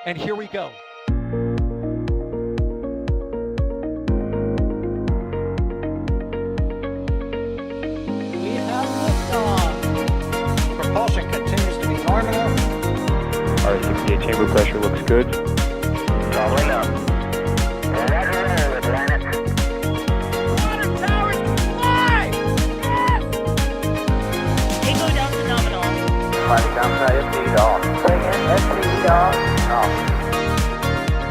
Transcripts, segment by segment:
And here we go. We have liftoff. Propulsion continues to be normal. R68 chamber pressure looks good. Traveling up. Roger, planet. Water towers fly! Yes! Tango down to nominal. Fighting downside FD off. Bring in FD off.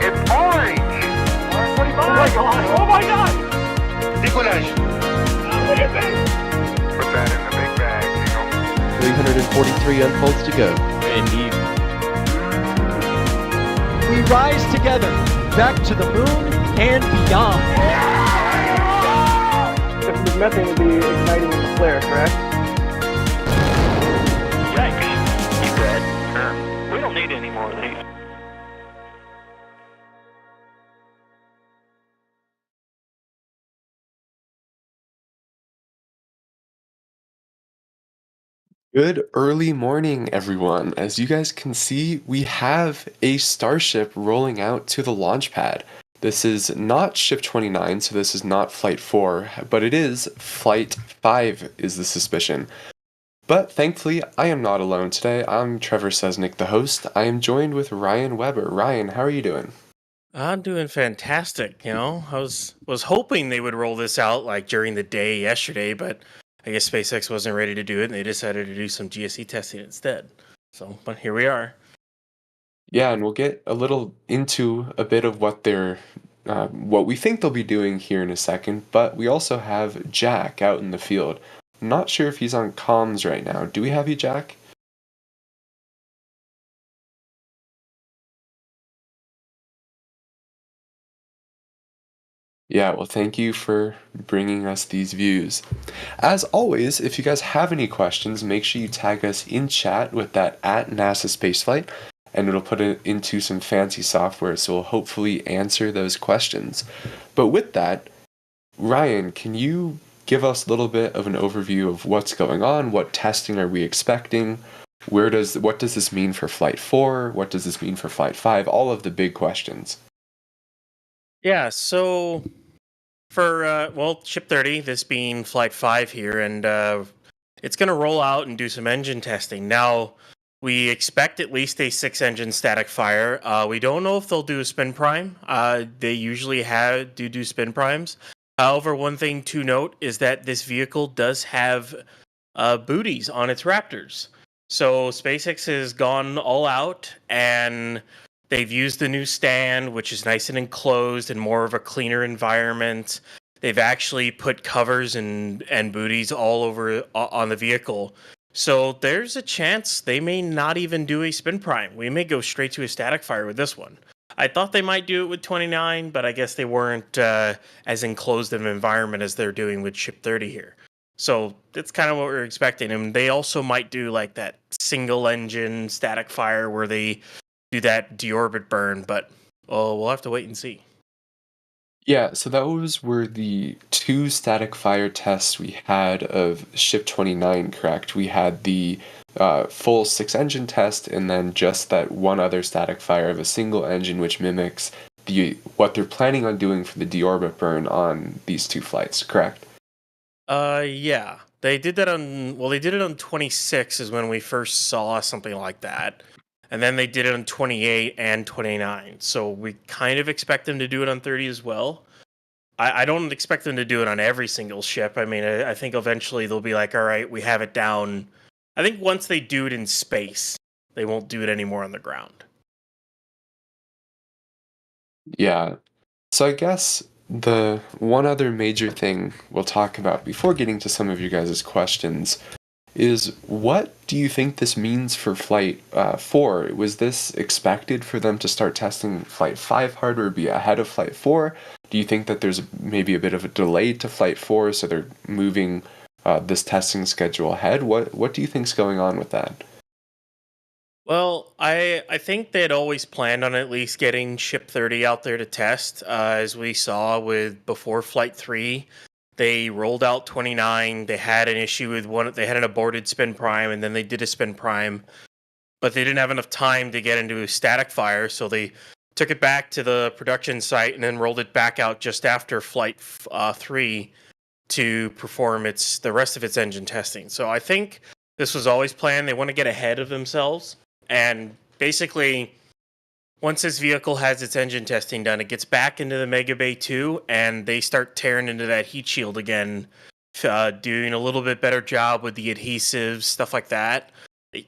It's orange! Orange 25! Oh my god! Oh my god! Decollage. What is it? Put that in the big bag, 343 unfolds to go. Indeed. We rise together, back to the moon and beyond. If there's methane to be igniting in the flare, correct? Yikes. Keep that. We don't need any more of these. Good early morning, everyone. As you guys can see, we have a Starship rolling out to the launch pad. This is not Ship 29, so this is not Flight 4, but it is Flight 5 is the suspicion. But thankfully, I am not alone today. I'm Trevor Sesnick, the host. I am joined with Ryan Weber. Ryan, how are you doing? I'm doing fantastic. I was hoping they would roll this out like during the day yesterday, but I guess SpaceX wasn't ready to do it, and they decided to do some GSE testing instead. So, but here we are. Yeah, and we'll get a little into a bit of what we think they'll be doing here in a second, but we also have Jack out in the field. I'm not sure if he's on comms right now. Do we have you, Jack? Yeah, well, thank you for bringing us these views. As always, if you guys have any questions, make sure you tag us in chat with that at NASASpaceflight, and it'll put it into some fancy software, so we'll hopefully answer those questions. But with that, Ryan, can you give us a little bit of an overview of what's going on? What testing are we expecting? What does this mean for Flight 4? What does this mean for Flight 5? All of the big questions. Yeah, so for, Ship 30, this being Flight 5 here, and it's going to roll out and do some engine testing. Now, we expect at least a 6-engine static fire. We don't know if they'll do a spin prime. They usually do spin primes. However, one thing to note is that this vehicle does have booties on its Raptors. So SpaceX has gone all out, and they've used the new stand, which is nice and enclosed and more of a cleaner environment. They've actually put covers and booties all over on the vehicle. So there's a chance they may not even do a spin prime. We may go straight to a static fire with this one. I thought they might do it with 29, but I guess they weren't as enclosed an environment as they're doing with Ship 30 here. So that's kind of what we're expecting. And they also might do like that single engine static fire where they do that deorbit burn, but we'll have to wait and see. Yeah, so those were the two static fire tests we had of Ship 29, correct? We had the full 6-engine test, and then just that one other static fire of a single engine, which mimics what they're planning on doing for the deorbit burn on these two flights, correct? Yeah. They did that they did it on 26 is when we first saw something like that. And then they did it on 28 and 29. So we kind of expect them to do it on 30 as well. I don't expect them to do it on every single ship. I mean, I think eventually they'll be like, all right, we have it down. I think once they do it in space, they won't do it anymore on the ground. Yeah. So I guess the one other major thing we'll talk about before getting to some of you guys' questions is, what do you think this means for Flight 4? Was this expected for them to start testing Flight 5 hardware, be ahead of Flight 4? Do you think that there's maybe a bit of a delay to Flight 4, so they're moving this testing schedule ahead? What do you think's going on with that? Well, I think they'd always planned on at least getting Ship 30 out there to test, as we saw with before Flight 3. They rolled out 29. They had an issue with one. They had an aborted spin prime, and then they did a spin prime. but they didn't have enough time to get into a static fire, so they took it back to the production site and then rolled it back out just after Flight 3 to perform the rest of its engine testing. So I think this was always planned. They want to get ahead of themselves, and basically, once this vehicle has its engine testing done, it gets back into the Mega Bay 2, and they start tearing into that heat shield again, doing a little bit better job with the adhesives, stuff like that.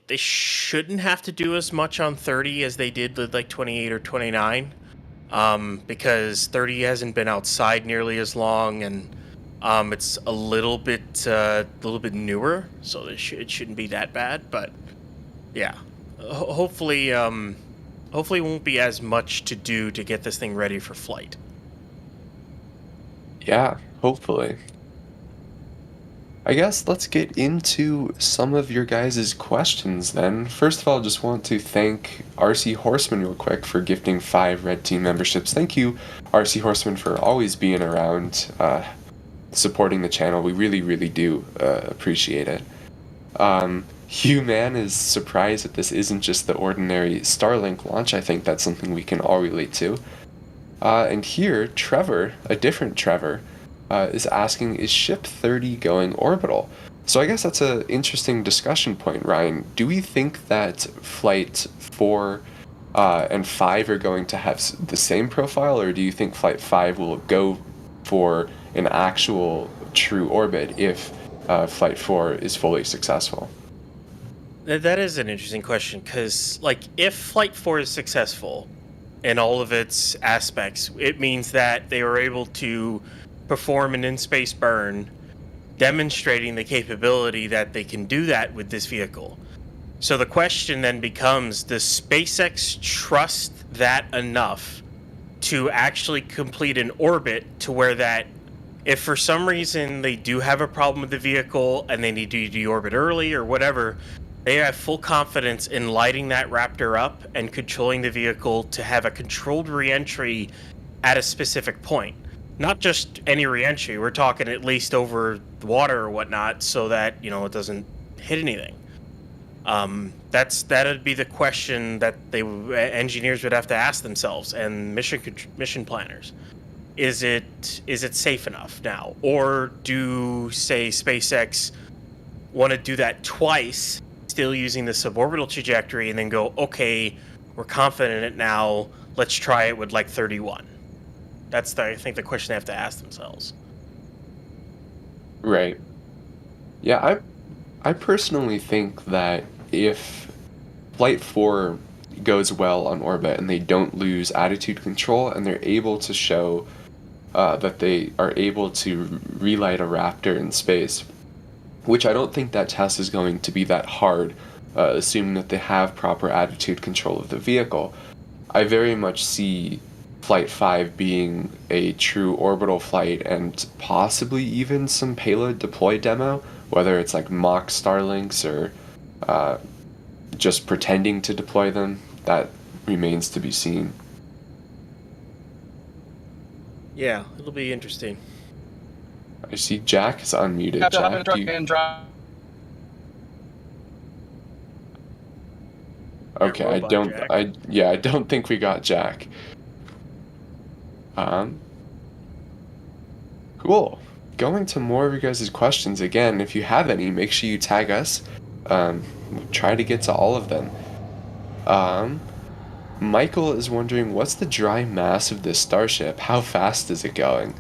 They shouldn't have to do as much on 30 as they did with like 28 or 29, because 30 hasn't been outside nearly as long, and it's a little bit newer, so it shouldn't be that bad. But yeah, hopefully it won't be as much to do to get this thing ready for flight. Yeah, hopefully. I guess let's get into some of your guys' questions then. First of all, just want to thank RC Horseman real quick for gifting 5 Red Team memberships. Thank you, RC Horseman, for always being around, supporting the channel. We really, really do appreciate it. Hugh Man is surprised that this isn't just the ordinary Starlink launch. I think that's something we can all relate to. And here, Trevor, a different Trevor, is asking, is Ship 30 going orbital? So I guess that's an interesting discussion point, Ryan. Do we think that Flight 4 and 5 are going to have the same profile, or do you think Flight 5 will go for an actual true orbit if Flight 4 is fully successful? That is an interesting question, because like if Flight 4 is successful in all of its aspects, it means that they were able to perform an in-space burn, demonstrating the capability that they can do that with this vehicle. So the question then becomes, does SpaceX trust that enough to actually complete an orbit to where that if for some reason they do have a problem with the vehicle and they need to deorbit early or whatever, they have full confidence in lighting that Raptor up and controlling the vehicle to have a controlled re-entry at a specific point. Not just any re-entry, we're talking at least over the water or whatnot, so that, you know, it doesn't hit anything. That'd be the question that engineers would have to ask themselves, and mission planners. Is it safe enough now, or do, say, SpaceX want to do that twice, still using the suborbital trajectory, and then go, okay, we're confident in it now, let's try it with like 31. That's I think the question they have to ask themselves. Right. Yeah, I personally think that if Flight 4 goes well on orbit and they don't lose attitude control and they're able to show that they are able to relight a Raptor in space, which I don't think that test is going to be that hard, assuming that they have proper attitude control of the vehicle, I very much see Flight 5 being a true orbital flight and possibly even some payload deploy demo, whether it's like mock Starlinks or just pretending to deploy them. That remains to be seen. Yeah, it'll be interesting. I see Jack is unmuted. Jack, do you... Okay, I don't think we got Jack. Cool. Going to more of your guys' questions again. If you have any, make sure you tag us. We'll try to get to all of them. Michael is wondering, what's the dry mass of this Starship? How fast is it going?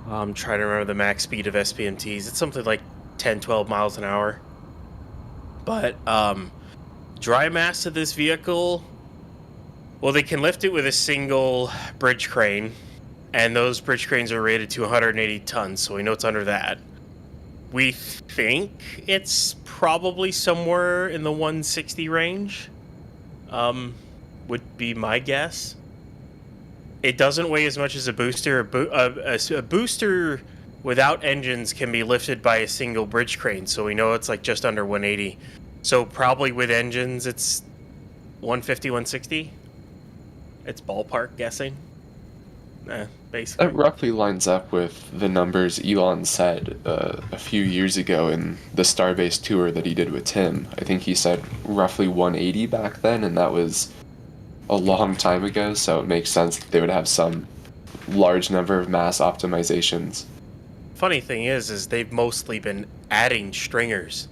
I'm trying to remember the max speed of SPMTs. It's something like 10, 12 miles an hour. But dry mass of this vehicle, well, they can lift it with a single bridge crane, and those bridge cranes are rated to 180 tons, so we know it's under that. We think it's probably somewhere in the 160 range, would be my guess. It doesn't weigh as much as a booster. A booster without engines can be lifted by a single bridge crane, so we know it's like just under 180. So probably with engines, it's 150, 160. It's ballpark guessing. basically. That roughly lines up with the numbers Elon said a few years ago in the Starbase tour that he did with Tim. I think he said roughly 180 back then, and that was a long time ago, so it makes sense that they would have some large number of mass optimizations. Funny thing is they've mostly been adding stringers.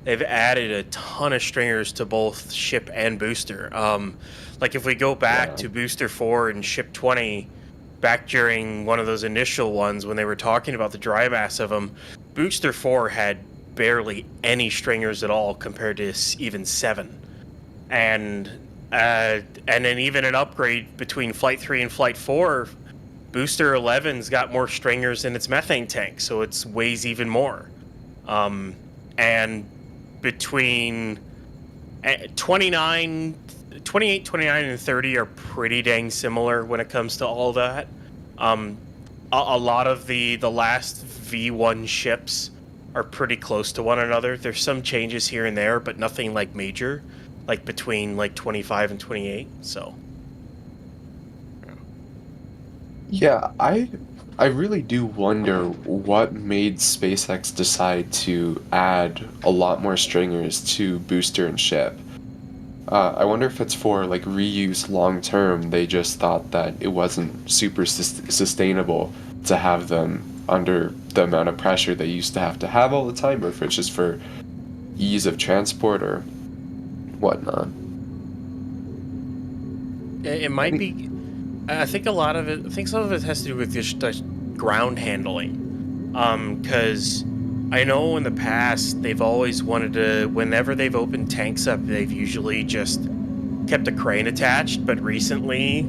They've added a ton of stringers to both ship and booster. Like if we go back to booster 4 and ship 20, back during one of those initial ones when they were talking about the dry mass of them, booster 4 had barely any stringers at all compared to even 7. And then even an upgrade between Flight 3 and Flight 4, Booster 11's got more stringers in its methane tank, so it weighs even more. And between 28, 29, and 30 are pretty dang similar when it comes to all that. A lot of the last V1 ships are pretty close to one another. There's some changes here and there, but nothing like major, like between like 25 and 28. So Yeah, I really do wonder what made SpaceX decide to add a lot more stringers to booster and ship. I wonder if it's for like reuse long term. They just thought that it wasn't super sustainable to have them under the amount of pressure they used to have all the time, or if it's just for ease of transport or whatnot. it might be. I think a lot of it. I think some of it has to do with just ground handling. Because I know in the past they've always wanted to. Whenever they've opened tanks up, they've usually just kept a crane attached. But recently,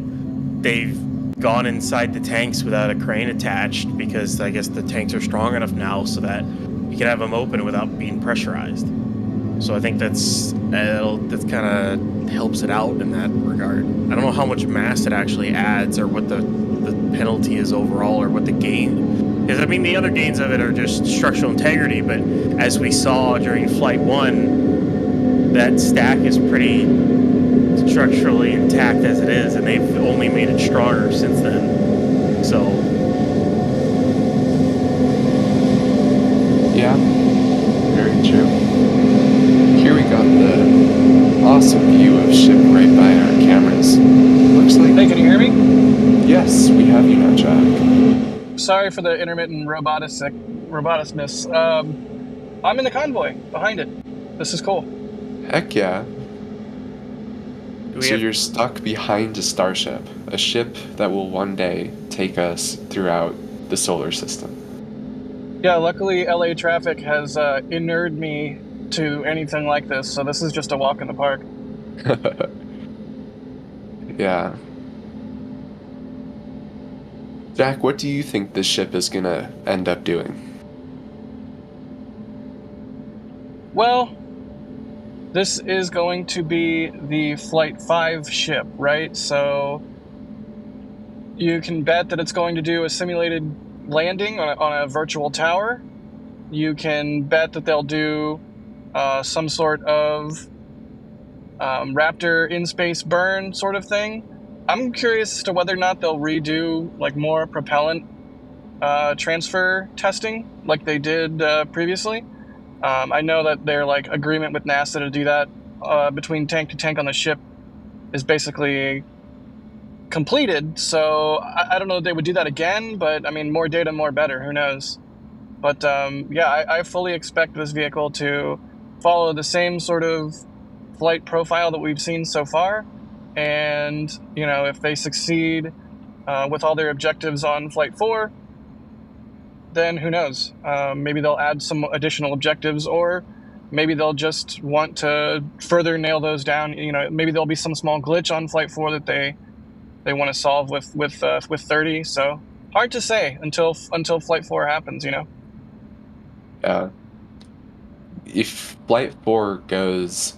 they've gone inside the tanks without a crane attached because I guess the tanks are strong enough now so that you can have them open without being pressurized. So I think that's kind of helps it out in that regard. I don't know how much mass it actually adds or what the penalty is overall or what the gain. Because I mean the other gains of it are just structural integrity, but as we saw during Flight 1, that stack is pretty structurally intact as it is, and they've only made it stronger since then. So Yeah, very true. Here we got the awesome view of ship right by our cameras. Looks like... Hey, can you hear me? Yes, we have you now, Jack. Sorry for the intermittent roboticness. I'm in the convoy behind it. This is cool. Heck yeah. do we So have, you're stuck behind a Starship, a ship that will one day take us throughout the solar system. Yeah, luckily LA traffic has inured me to anything like this, so this is just a walk in the park. Yeah. Jack, what do you think this ship is gonna end up doing? Well, this is going to be the Flight 5 ship, right? So you can bet that it's going to do a simulated landing on a virtual tower. You can bet that they'll do some sort of Raptor in-space burn sort of thing. I'm curious as to whether or not they'll redo like more propellant transfer testing like they did previously. I know that their like agreement with NASA to do that between tank to tank on the ship is basically completed. So I don't know if they would do that again, but I mean, more data, more better. Who knows? But yeah, I fully expect this vehicle to follow the same sort of flight profile that we've seen so far. And, you know, if they succeed with all their objectives on Flight 4, then who knows? Maybe they'll add some additional objectives, or maybe they'll just want to further nail those down. You know, maybe there'll be some small glitch on Flight 4 that they want to solve with 30. So hard to say until Flight 4 happens, you know? Yeah. If Flight 4 goes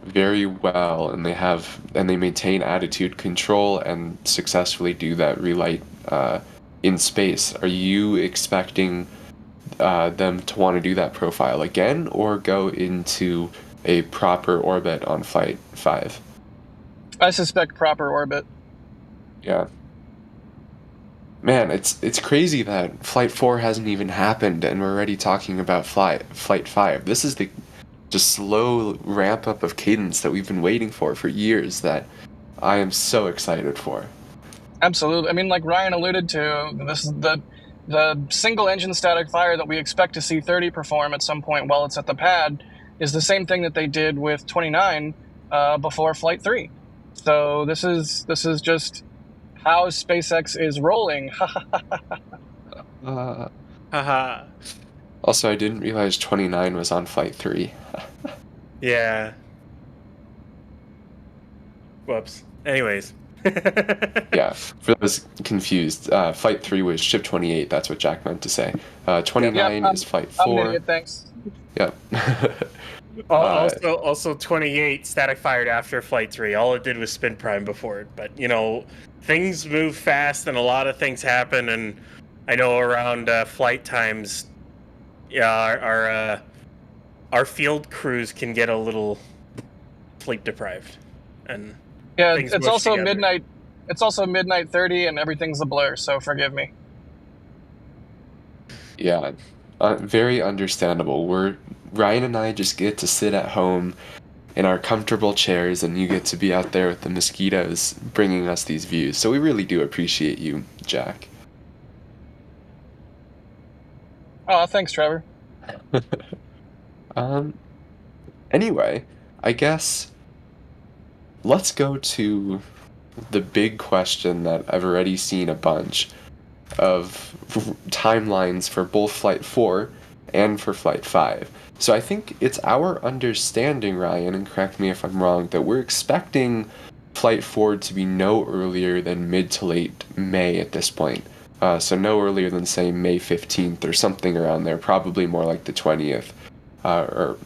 very well and they maintain attitude control and successfully do that relight in space, are you expecting them to want to do that profile again or go into a proper orbit on Flight 5? I suspect proper orbit. Yeah. Man, it's crazy that Flight 4 hasn't even happened and we're already talking about Flight 5. This is the just slow ramp up of cadence that we've been waiting for years that I am so excited for. Absolutely. I mean, like Ryan alluded to, this is the single engine static fire that we expect to see 30 perform at some point while it's at the pad is the same thing that they did with 29 before Flight 3. So this is just how SpaceX is rolling. Haha. Also, I didn't realize 29 was on Flight 3. Yeah. Whoops. Anyways. Yeah, for those confused, Flight 3 was Ship 28, that's what Jack meant to say. 29 is Flight 4. I'm an idiot, thanks. Yep. Also 28 static fired after Flight 3. All it did was spin prime before it. But, things move fast and a lot of things happen. And I know around flight times, yeah, our field crews can get a little sleep deprived. And yeah, it's also midnight. It's also midnight 30 and everything's a blur, so forgive me. Yeah, very understandable. Ryan and I just get to sit at home in our comfortable chairs, and you get to be out there with the mosquitoes bringing us these views. So we really do appreciate you, Jack. Oh, thanks, Trevor. Anyway, I guess let's go to the big question that I've already seen a bunch of timelines for both Flight 4 and for Flight 5. So I think it's our understanding, Ryan, and correct me if I'm wrong, that we're expecting Flight 4 to be no earlier than mid to late May at this point. So no earlier than, say, May 15th or something around there, probably more like the 20th or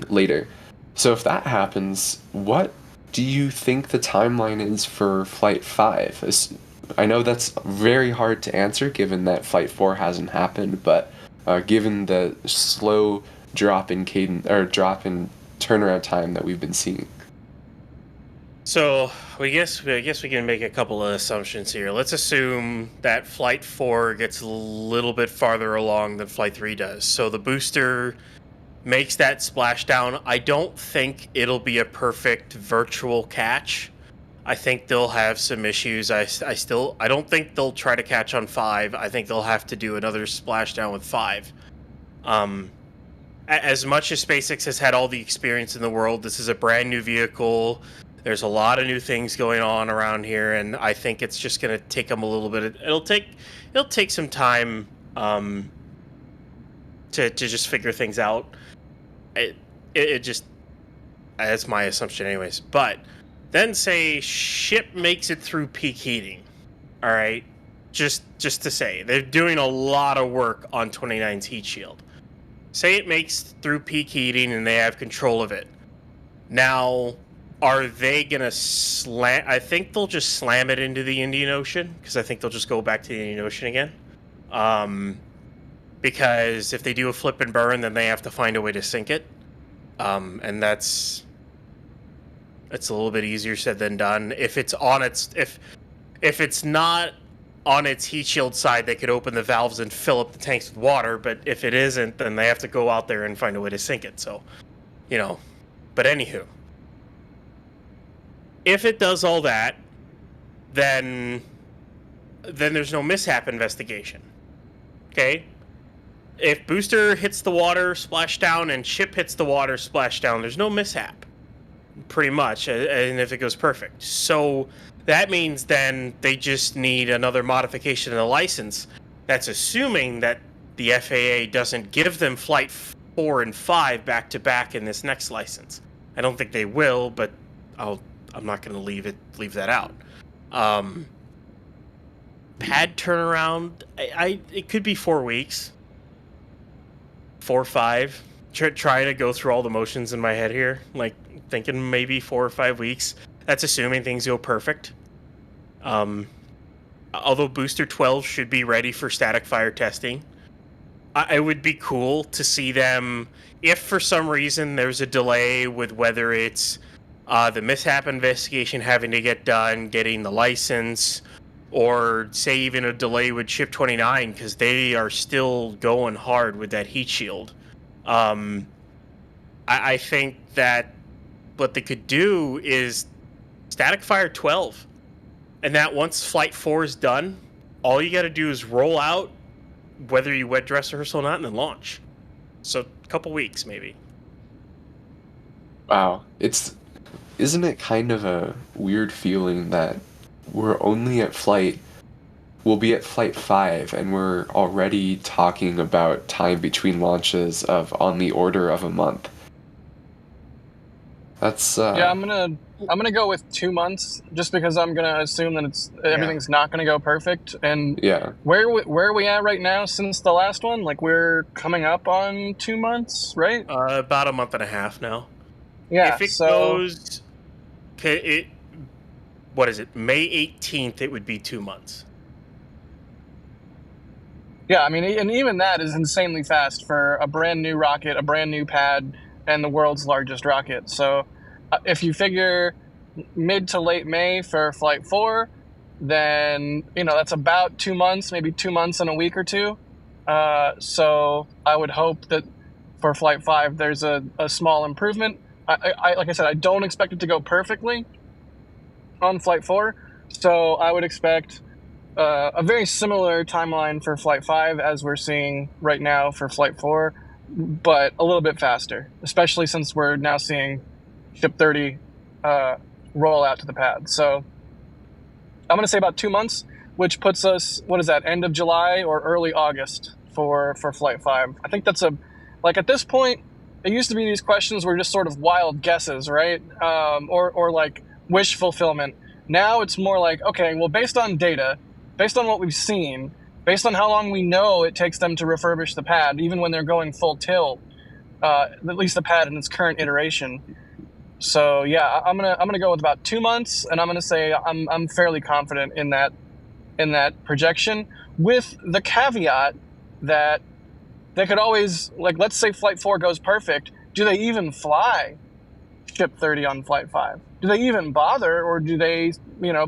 later. So if that happens, what do you think the timeline is for Flight 5? I know that's very hard to answer given that Flight 4 hasn't happened, but given the slow drop in cadence or drop in turnaround time that we've been seeing. So I guess we can make a couple of assumptions here. Let's assume that Flight 4 gets a little bit farther along than Flight 3 does. So the booster makes that splashdown. I don't think it'll be a perfect virtual catch. I think they'll have some issues. I don't think they'll try to catch on 5. I think they'll have to do another splashdown with 5. As much as SpaceX has had all the experience in the world, this is a brand new vehicle. There's a lot of new things going on around here, and I think it's just going to take them a little bit. It'll take some time to just figure things out. It just, that's my assumption anyways. But then say ship makes it through peak heating. All right, just to say they're doing a lot of work on 29's heat shield. Say it makes through peak heating and they have control of it. Now, are they gonna slam? I think they'll just slam it into the Indian Ocean because I think they'll just go back to the Indian Ocean again. Because if they do a flip and burn, then they have to find a way to sink it, and it's a little bit easier said than done. If it's on if it's not on its heat shield side, they could open the valves and fill up the tanks with water. But if it isn't, then they have to go out there and find a way to sink it. So, But anywho, if it does all that, then there's no mishap investigation. Okay. If booster hits the water, splashdown, and ship hits the water, splashdown, there's no mishap, pretty much, and if it goes perfect. So that means then they just need another modification in the license. That's assuming that the FAA doesn't give them Flight 4 and 5 back-to-back in this next license. I don't think they will, but I'm not going to leave that out. Pad turnaround, it could be 4 weeks. 4 or 5. Trying to go through all the motions in my head here, like thinking maybe 4 or 5 weeks. That's assuming things go perfect. Although Booster 12 should be ready for static fire testing. It would be cool to see them, if for some reason there's a delay with whether it's the mishap investigation having to get done, getting the license, or say even a delay with Ship 29 because they are still going hard with that heat shield. I think that what they could do is static fire 12, and that once Flight 4 is done, all you got to do is roll out, whether you wet dress rehearsal or not, and then launch. So a couple weeks maybe. Wow, isn't it kind of a weird feeling that we'll be at Flight 5, and we're already talking about time between launches of on the order of a month? That's Yeah, I'm gonna go with 2 months, just because I'm gonna assume that everything's not gonna go perfect. And yeah. where are we at right now since the last one? Like, we're coming up on 2 months, right? About a month and a half now. Yeah. If it so goes, what is it? May 18th, it would be 2 months. yeah, I mean, and even that is insanely fast for a brand new rocket, a brand new pad, and the world's largest rocket. So, if you figure mid to late May for Flight 4, then that's about 2 months, maybe 2 months and a week or two. So I would hope that for Flight 5 there's a small improvement. I like I said, I don't expect it to go perfectly on Flight 4, so I would expect a very similar timeline for Flight 5 as we're seeing right now for Flight 4, but a little bit faster, especially since we're now seeing Ship 30 roll out to the pad. So I'm going to say about 2 months, which puts us, what is that, end of July or early August for Flight 5. I think that's at this point, it used to be these questions were just sort of wild guesses, right? Or like wish fulfillment. Now it's more like, okay, well, based on data, based on what we've seen, based on how long we know it takes them to refurbish the pad, even when they're going full tilt, at least the pad in its current iteration. So yeah, I'm gonna go with about 2 months, and I'm gonna say I'm fairly confident in that projection, with the caveat that they could always, like, let's say Flight 4 goes perfect. Do they even fly Ship 30 on Flight 5? Do they even bother, or do they,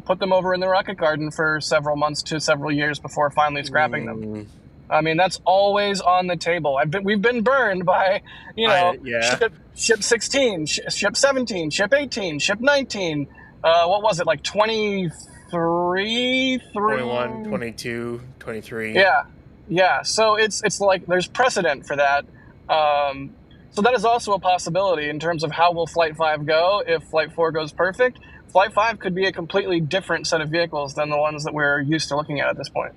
put them over in the rocket garden for several months to several years before finally scrapping them? I mean, that's always on the table. We've been burned by, Ship 16, Ship 17, Ship 18, Ship 19. What was it, like 23 through 21, 22, 23. Yeah. So it's like there's precedent for that. So that is also a possibility in terms of how will Flight 5 go if Flight 4 goes perfect. Flight 5 could be a completely different set of vehicles than the ones that we're used to looking at this point.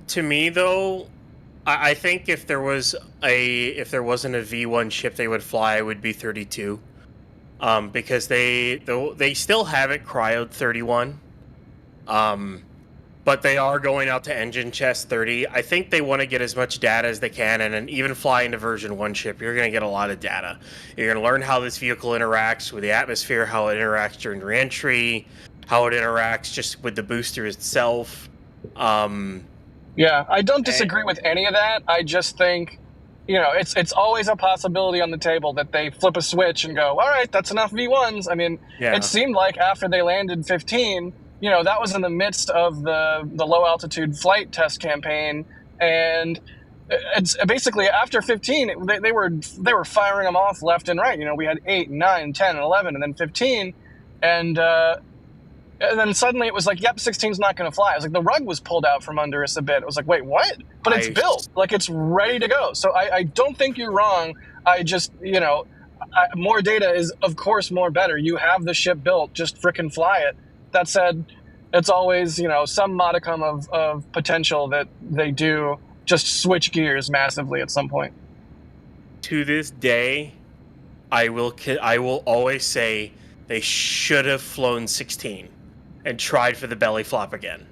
To me though, I think if there wasn't a V1 ship they would fly, it would be 32, because they still haven't cryoed 31, but they are going out to engine chest 30. I think they want to get as much data as they can, and then even flying a version 1 ship, you're going to get a lot of data. You're going to learn how this vehicle interacts with the atmosphere, how it interacts during re-entry, how it interacts just with the booster itself. Yeah, I don't disagree with any of that. I just think, it's always a possibility on the table that they flip a switch and go, all right, that's enough V1s. I mean, It seemed like after they landed 15, that was in the midst of the low altitude flight test campaign, and it's basically after 15, they were firing them off left and right. We had 8, 9, 10, 11, and then 15, and then suddenly it was like, yep, 16's not going to fly. It was like the rug was pulled out from under us a bit. It was like, wait, what? But it's built. Like, it's ready to go. So I don't think you're wrong. I just, more data is, of course, more better. You have the ship built. Just frickin' fly it. That said, it's always, some modicum of potential that they do just switch gears massively at some point. To this day, I will always say they should have flown 16 and tried for the belly flop again.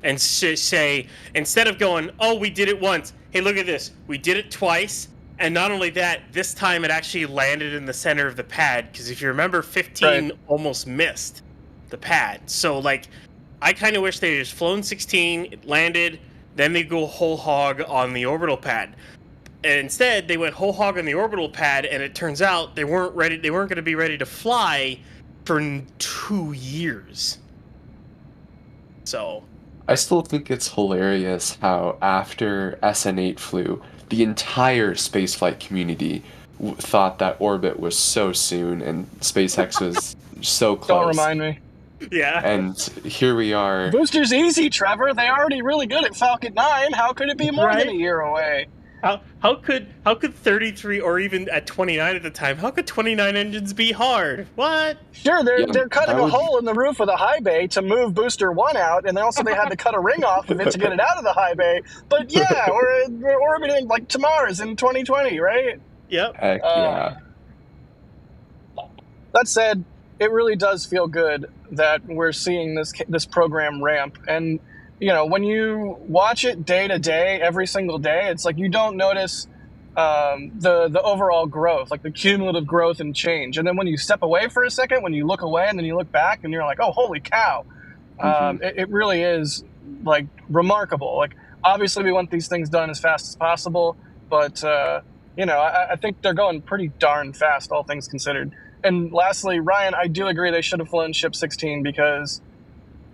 And say, instead of going, oh, we did it once, hey, look at this, we did it twice, and not only that, this time it actually landed in the center of the pad, because if you remember, 15 almost missed the pad. So, like, I kind of wish they had just flown 16, it landed, then they go whole hog on the orbital pad. And instead, they went whole hog on the orbital pad, and it turns out they weren't going to be ready to fly for 2 years. So I still think it's hilarious how after SN8 flew, the entire spaceflight community thought that orbit was so soon and SpaceX was so close. Don't remind me. yeah, And here we are. Booster's easy, Trevor. They're already really good at Falcon 9. How could it be more than Right? a year away? how could 33 or even at 29 at the time? How could 29 engines be hard? What? Sure, they're Yeah, cutting that a would- hole in the roof of the high bay to move Booster 1 out, and also they had to cut a ring off of it to get it out of the high bay. But yeah, we're orbiting like to Mars in 2020, right? Yep. Heck yeah. That said, it really does feel good that we're seeing this program ramp. And you know, when you watch it day to day, every single day, it's like you don't notice the overall growth, like the cumulative growth and change. And then when you step away for a second, when you look away and then you look back, and you're like, oh, holy cow! It really is like remarkable. Like obviously, we want these things done as fast as possible, but you know, I think they're going pretty darn fast, all things considered. And lastly, Ryan, I do agree they should have flown Ship 16 because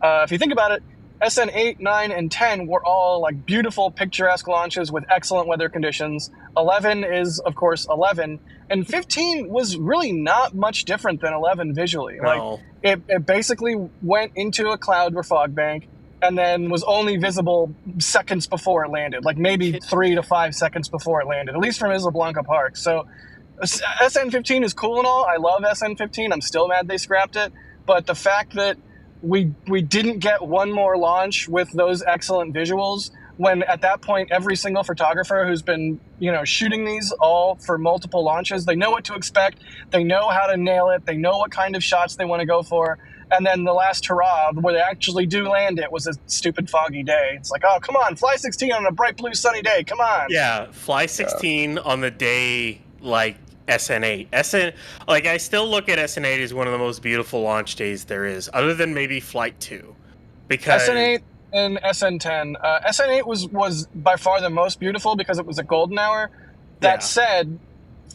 if you think about it, SN 8, 9, and 10 were all like beautiful, picturesque launches with excellent weather conditions. 11 is, of course, 11. And 15 was really not much different than 11 visually. No. Like it basically went into a cloud or fog bank and then was only visible seconds before it landed, like maybe 3 to 5 seconds before it landed, at least from Isla Blanca Park. So SN15 is cool and all. I love SN15. I'm still mad they scrapped it. But the fact that we didn't get one more launch with those excellent visuals, when at that point every single photographer who's been, you know, shooting these all for multiple launches, they know what to expect, they know how to nail it, they know what kind of shots they want to go for, and then the last hurrah where they actually do land it was a stupid foggy day. It's like, oh come on, fly 16 on a bright blue sunny day, come on. Yeah, fly 16 on the day like SN8. Like I still look at SN8 as one of the most beautiful launch days there is, other than maybe Flight 2. Because SN8 and SN10. SN8 was by far the most beautiful because it was a golden hour. That Yeah. said,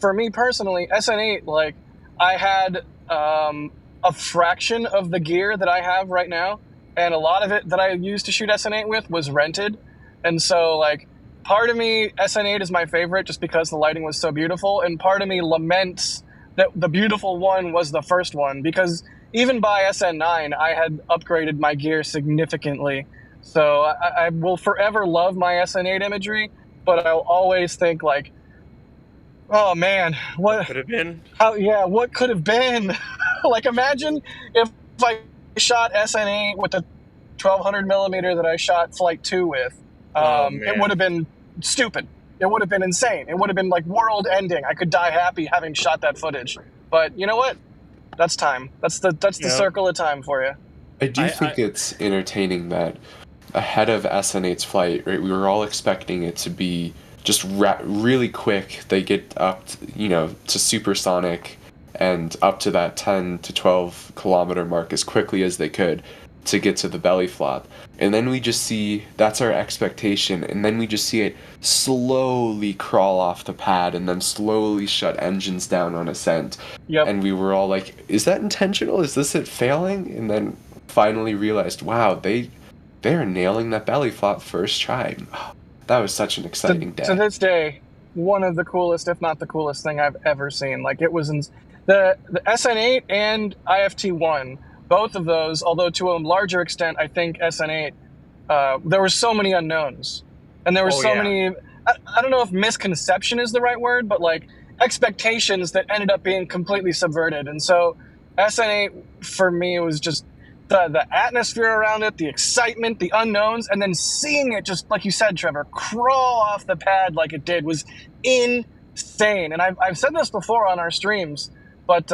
for me personally, SN8, like I had a fraction of the gear that I have right now, and a lot of it that I used to shoot SN8 with was rented, and so like part of me, SN8 is my favorite just because the lighting was so beautiful, and part of me laments that the beautiful one was the first one, because even by SN9, I had upgraded my gear significantly. So I will forever love my SN8 imagery, but I'll always think like, oh man, what could have been. What could have been? Like imagine if I shot SN8 with the 1200 millimeter that I shot Flight 2 with. It would have been stupid. It would have been insane. It would have been like world ending. I could die happy having shot that footage. But you know what? That's time. That's the circle of time for you. I do think it's entertaining that ahead of SN8's flight, right, we were all expecting it to be just really quick. They get up, to supersonic and up to that 10 to 12 kilometer mark as quickly as they could to get to the belly flop. And then we just see, that's our expectation, and then we just see it slowly crawl off the pad and then slowly shut engines down on ascent. Yep. And we were all like, is that intentional? Is this it failing? And then finally realized, wow, they are nailing that belly flop first try. That was such an exciting day. To this day, one of the coolest, if not the coolest thing I've ever seen. Like it was in the SN8 and IFT-1, both of those, although to a larger extent, I think SN8, there were so many unknowns. And there were many, I don't know if misconception is the right word, but like expectations that ended up being completely subverted. And so SN8 for me was just the atmosphere around it, the excitement, the unknowns, and then seeing it just, like you said, Trevor, crawl off the pad like it did was insane. And I've said this before on our streams, but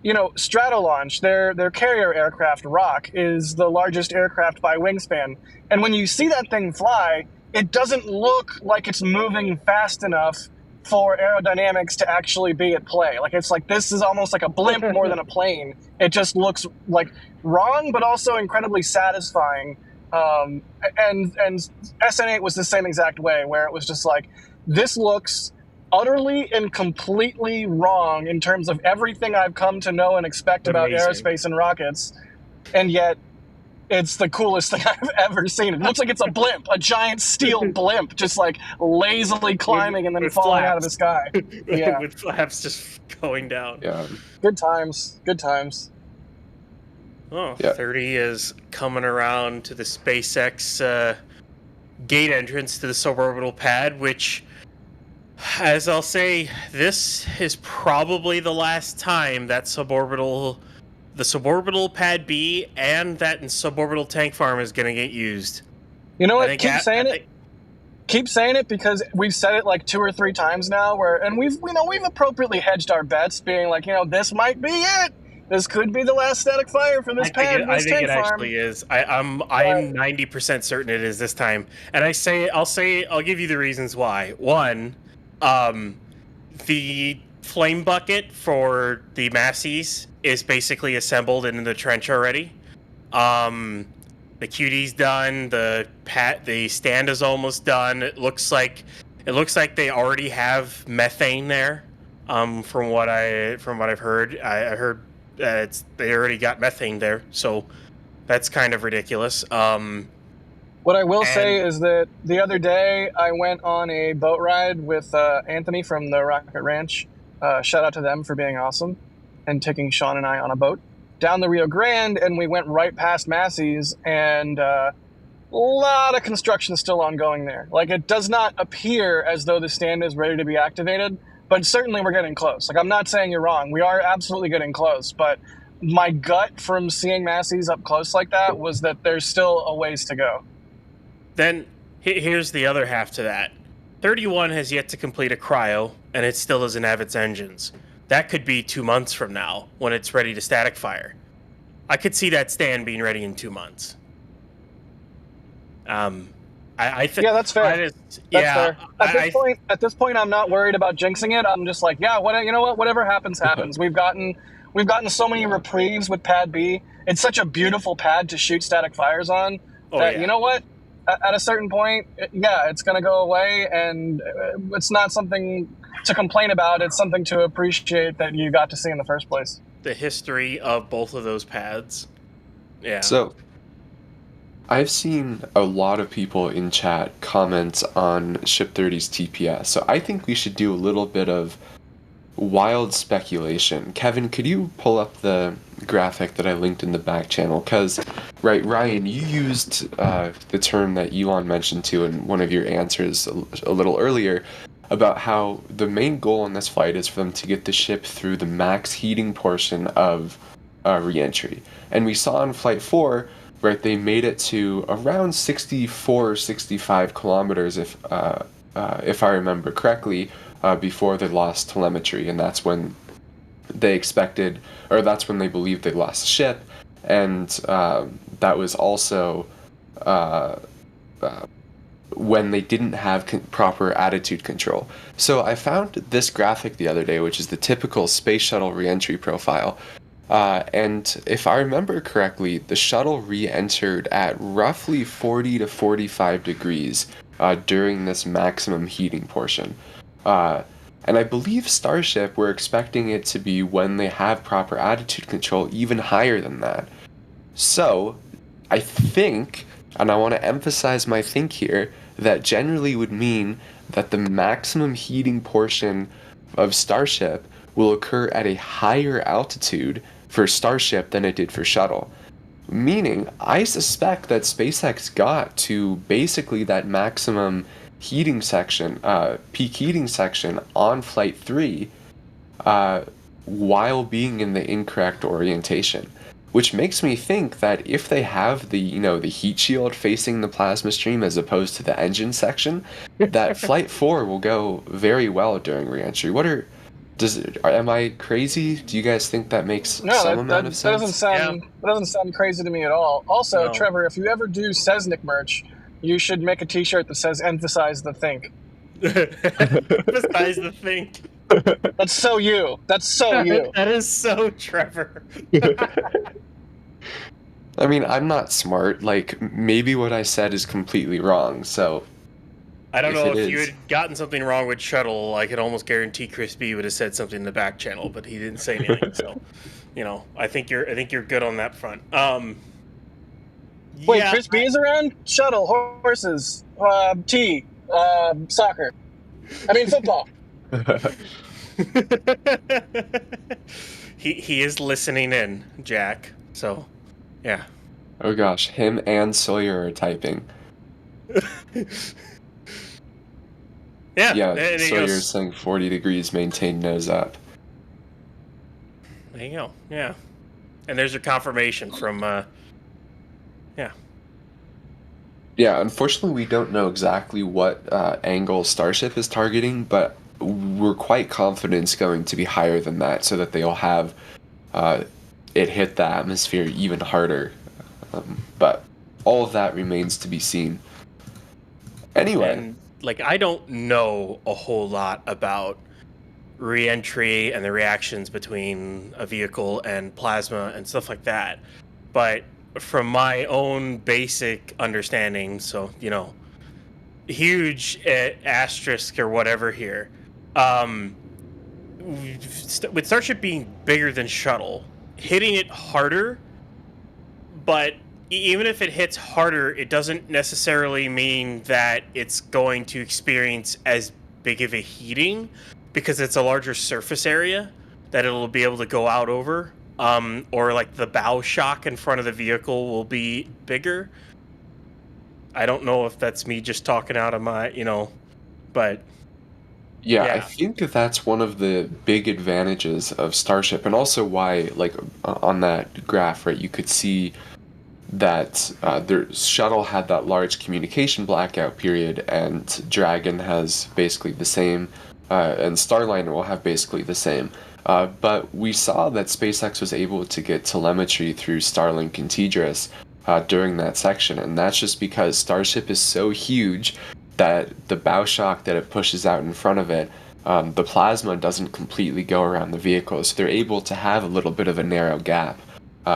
Stratolaunch, their carrier aircraft, Rock, is the largest aircraft by wingspan. And when you see that thing fly, it doesn't look like it's moving fast enough for aerodynamics to actually be at play. Like it's like this is almost like a blimp more than a plane. It just looks like wrong, but also incredibly satisfying. And SN8 was the same exact way, where it was just like, this looks utterly and completely wrong in terms of everything I've come to know and expect about aerospace and rockets, and yet It's the coolest thing I've ever seen. It looks like it's a blimp, a giant steel blimp, just like lazily climbing and then with falling out of the flaps. sky. Yeah, With flaps just going down. Yeah. good times, good times. Oh, Yeah. 30 is coming around to the SpaceX gate entrance to the suborbital pad, which, as I'll say, this is probably the last time that the suborbital pad B and that suborbital tank farm is going to get used. You know I what? think Keep I saying it. think- Keep saying it because we've said it like 2 or 3 times now. And we've appropriately hedged our bets, being like, this might be it. This could be the last static fire for this pad, I this think tank it farm. actually is. I'm 90% certain it is this time. And I'll give you the reasons why. One, the flame bucket for the Massies is basically assembled in the trench already. The QD's done. The stand is almost done. It looks like they already have methane there. From what I've heard, I heard they already got methane there. So that's kind of ridiculous. What I will say is that the other day I went on a boat ride with Anthony from the Rocket Ranch. Shout out to them for being awesome and taking Sean and I on a boat down the Rio Grande, and we went right past Massey's, and a lot of construction still ongoing there. Like, it does not appear as though the stand is ready to be activated, but certainly we're getting close. Like, I'm not saying you're wrong. We are absolutely getting close, but my gut from seeing Massey's up close like that was that there's still a ways to go. Then here's the other half to that. 31 has yet to complete a cryo, and it still doesn't have its engines. That could be 2 months from now when it's ready to static fire. I could see that stand being ready in 2 months. I think Yeah, that's fair. Fair. At this point, I'm not worried about jinxing it. I'm just like, you know what? Whatever happens, happens. We've gotten so many reprieves with Pad B. It's such a beautiful pad to shoot static fires on. You know what? At a certain point, it's going to go away, and it's not something to complain about. It's something to appreciate that you got to see in the first place. The history of both of those pads. Yeah. So, I've seen a lot of people in chat comment on Ship 30's TPS, so I think we should do a little bit of wild speculation. Kevin, could you pull up the graphic that I linked in the back channel? Because, right, Ryan, you used the term that Elon mentioned too in one of your answers a little earlier about how the main goal in this flight is for them to get the ship through the max heating portion of re-entry. And we saw in Flight 4, right, they made it to around 64 or 65 kilometers, if I remember correctly, before they lost telemetry, and that's when they believed they lost the ship, and that was also when they didn't have proper attitude control. So I found this graphic the other day, which is the typical space shuttle re-entry profile, and if I remember correctly, the shuttle re-entered at roughly 40 to 45 degrees during this maximum heating portion. And I believe Starship, we're expecting it to be, when they have proper attitude control, even higher than that. So, I think, and I want to emphasize my think here, that generally would mean that the maximum heating portion of Starship will occur at a higher altitude for Starship than it did for Shuttle. Meaning, I suspect that SpaceX got to basically that maximum heating section, peak heating section on Flight 3 while being in the incorrect orientation. Which makes me think that if they have the heat shield facing the plasma stream as opposed to the engine section, that Flight 4 will go very well during re-entry. Am I crazy? Do you guys think that makes some amount of sense? That doesn't sound crazy to me at all. Also, No. Trevor, if you ever do Cessnick merch, you should make a t-shirt that says "Emphasize the think." Emphasize the think. That's so you. That's so you. That is so Trevor. I mean, I'm not smart. Like, maybe what I said is completely wrong, so... I don't know if you had gotten something wrong with Shuttle. I could almost guarantee Chris B would have said something in the back channel, but he didn't say anything. So, I think you're good on that front. Wait, Yeah, Chris B is around? Shuttle, horses, tea, soccer. I mean, football. he is listening in, Jack. So, yeah. Oh gosh, him and Sawyer are typing. Yeah, Yeah, and he Sawyer's goes, saying 40 degrees, maintain nose up. there you go. Yeah, and there's your confirmation from. Yeah. Yeah, unfortunately, we don't know exactly what angle Starship is targeting, but we're quite confident it's going to be higher than that, so that they'll have it hit the atmosphere even harder. But all of that remains to be seen. Anyway, And like, I don't know a whole lot about re-entry and the reactions between a vehicle and plasma and stuff like that, but from my own basic understanding, so huge asterisk or whatever here, with Starship being bigger than Shuttle, hitting it harder, but even if it hits harder, it doesn't necessarily mean that it's going to experience as big of a heating, because it's a larger surface area that it'll be able to go out over, or like the bow shock in front of the vehicle will be bigger. I don't know if that's me just talking out of my, but yeah, I yeah. think that's one of the big advantages of Starship, and also why, like, on that graph, right, you could see that their shuttle had that large communication blackout period, and Dragon has basically the same, and Starliner will have basically the same. But we saw that SpaceX was able to get telemetry through Starlink and TDRS during that section, and that's just because Starship is so huge that the bow shock that it pushes out in front of it, the plasma doesn't completely go around the vehicle, so they're able to have a little bit of a narrow gap,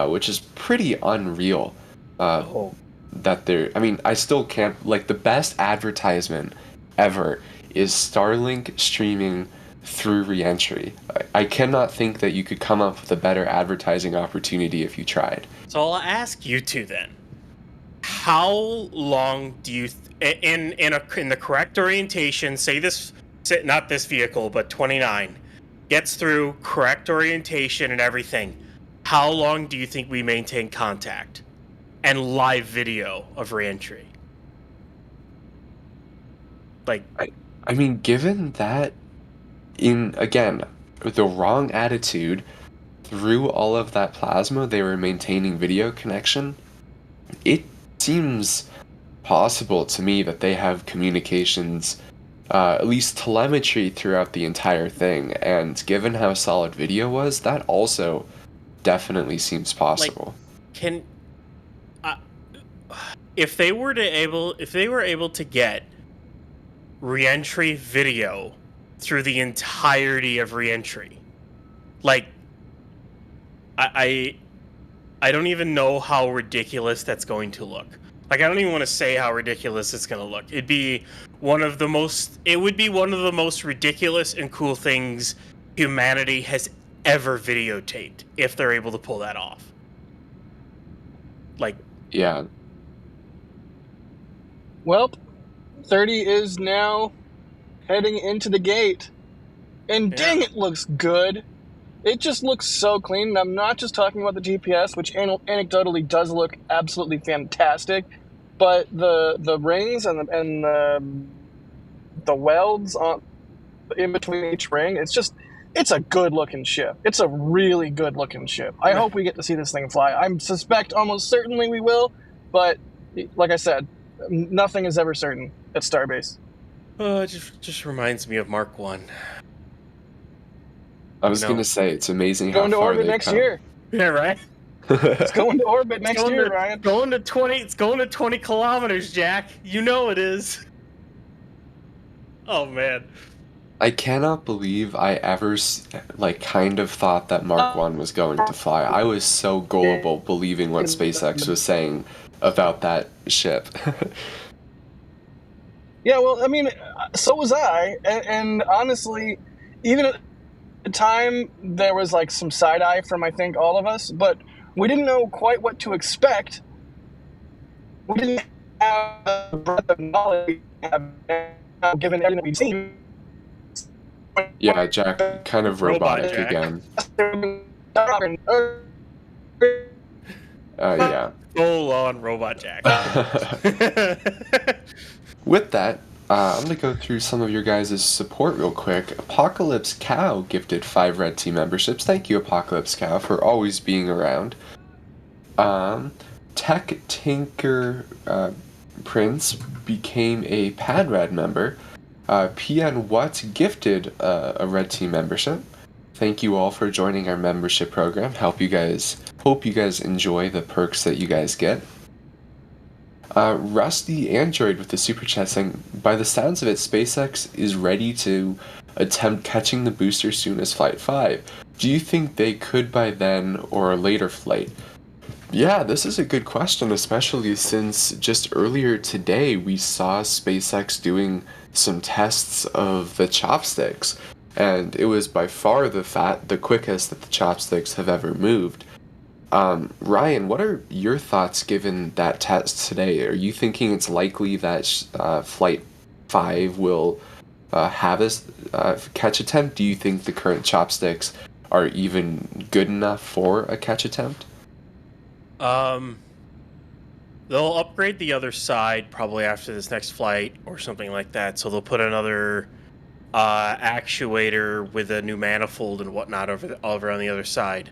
which is pretty unreal. That they're, I mean, I still can't, like, the best advertisement ever is Starlink streaming through reentry. I cannot think that you could come up with a better advertising opportunity if you tried. So I'll ask you two then. How long do you, in the correct orientation, not this vehicle, but 29, gets through correct orientation and everything, how long do you think we maintain contact and live video of reentry? Like, I mean, given that, in, again, with the wrong attitude, through all of that plasma, they were maintaining video connection, it seems possible to me that they have communications, at least telemetry throughout the entire thing, and given how solid video was, that also definitely seems possible. can if they were able to get reentry video through the entirety of reentry, like, I don't even know how ridiculous that's going to look. Like, I don't even want to say how ridiculous it's going to look. It would be one of the most ridiculous and cool things humanity has ever videotaped, if they're able to pull that off. Like, Yeah. Well, 30 is now heading into the gate. And Yeah. dang, it looks good. It just looks so clean. And I'm not just talking about the GPS, which anecdotally does look absolutely fantastic, but the rings and the welds on in between each ring, it's a good looking ship. It's a really good looking ship. I hope we get to see this thing fly. I suspect almost certainly we will, but like I said, nothing is ever certain at Starbase. it just reminds me of Mark 1. I was No. going to say, it's amazing how Going to far orbit they've next come. year. Yeah, right? It's going to orbit next year, Ryan. It's going to 20 kilometers, Jack. You know it is. Oh, man. I cannot believe I ever, kind of thought that Mark 1 was going to fly. I was so gullible believing what SpaceX was saying about that ship. Yeah, well, I mean, so was I. And honestly, even at the time, there was like some side eye from, I think, all of us, but we didn't know quite what to expect. we didn't have the breadth of knowledge we have now, given everything that we've seen. Yeah, Jack, kind of Robot robotic Jack. again. Uh, Yeah. Full on robot Jack. With that, I'm going to go through some of your guys' support real quick. Apocalypse Cow gifted 5 Red Team memberships. Thank you, Apocalypse Cow, for always being around. Tech Tinker Prince became a PadRed member. PN What gifted a Red Team membership. Thank you all for joining our membership program. Hope you guys enjoy the perks that you guys get. Rusty Android with the super chat saying, by the sounds of it, SpaceX is ready to attempt catching the booster soon as Flight 5. Do you think they could by then or a later flight? Yeah, this is a good question, especially since just earlier today we saw SpaceX doing some tests of the chopsticks, and it was by far the quickest that the chopsticks have ever moved. Ryan, what are your thoughts given that test today? Are you thinking it's likely that Flight 5 will have a catch attempt? Do you think the current chopsticks are even good enough for a catch attempt? They'll upgrade the other side probably after this next flight or something like that. So they'll put another actuator with a new manifold and whatnot over on the other side.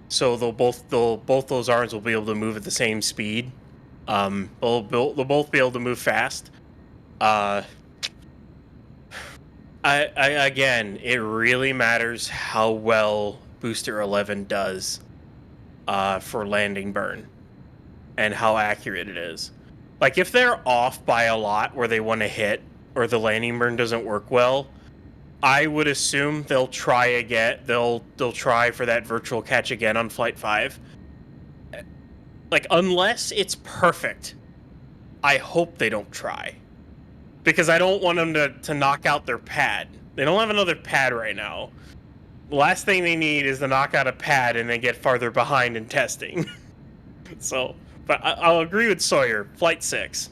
So they'll both those arms will be able to move at the same speed. They'll both be able to move fast. Again, it really matters how well Booster 11 does for landing burn and how accurate it is. Like if they're off by a lot where they want to hit or the landing burn doesn't work well, I would assume they'll try again. They'll try for that virtual catch again on Flight 5. Like, unless it's perfect, I hope they don't try. Because I don't want them to knock out their pad. They don't have another pad right now. The last thing they need is to knock out a pad and then get farther behind in testing. So, but I'll agree with Sawyer. Flight 6.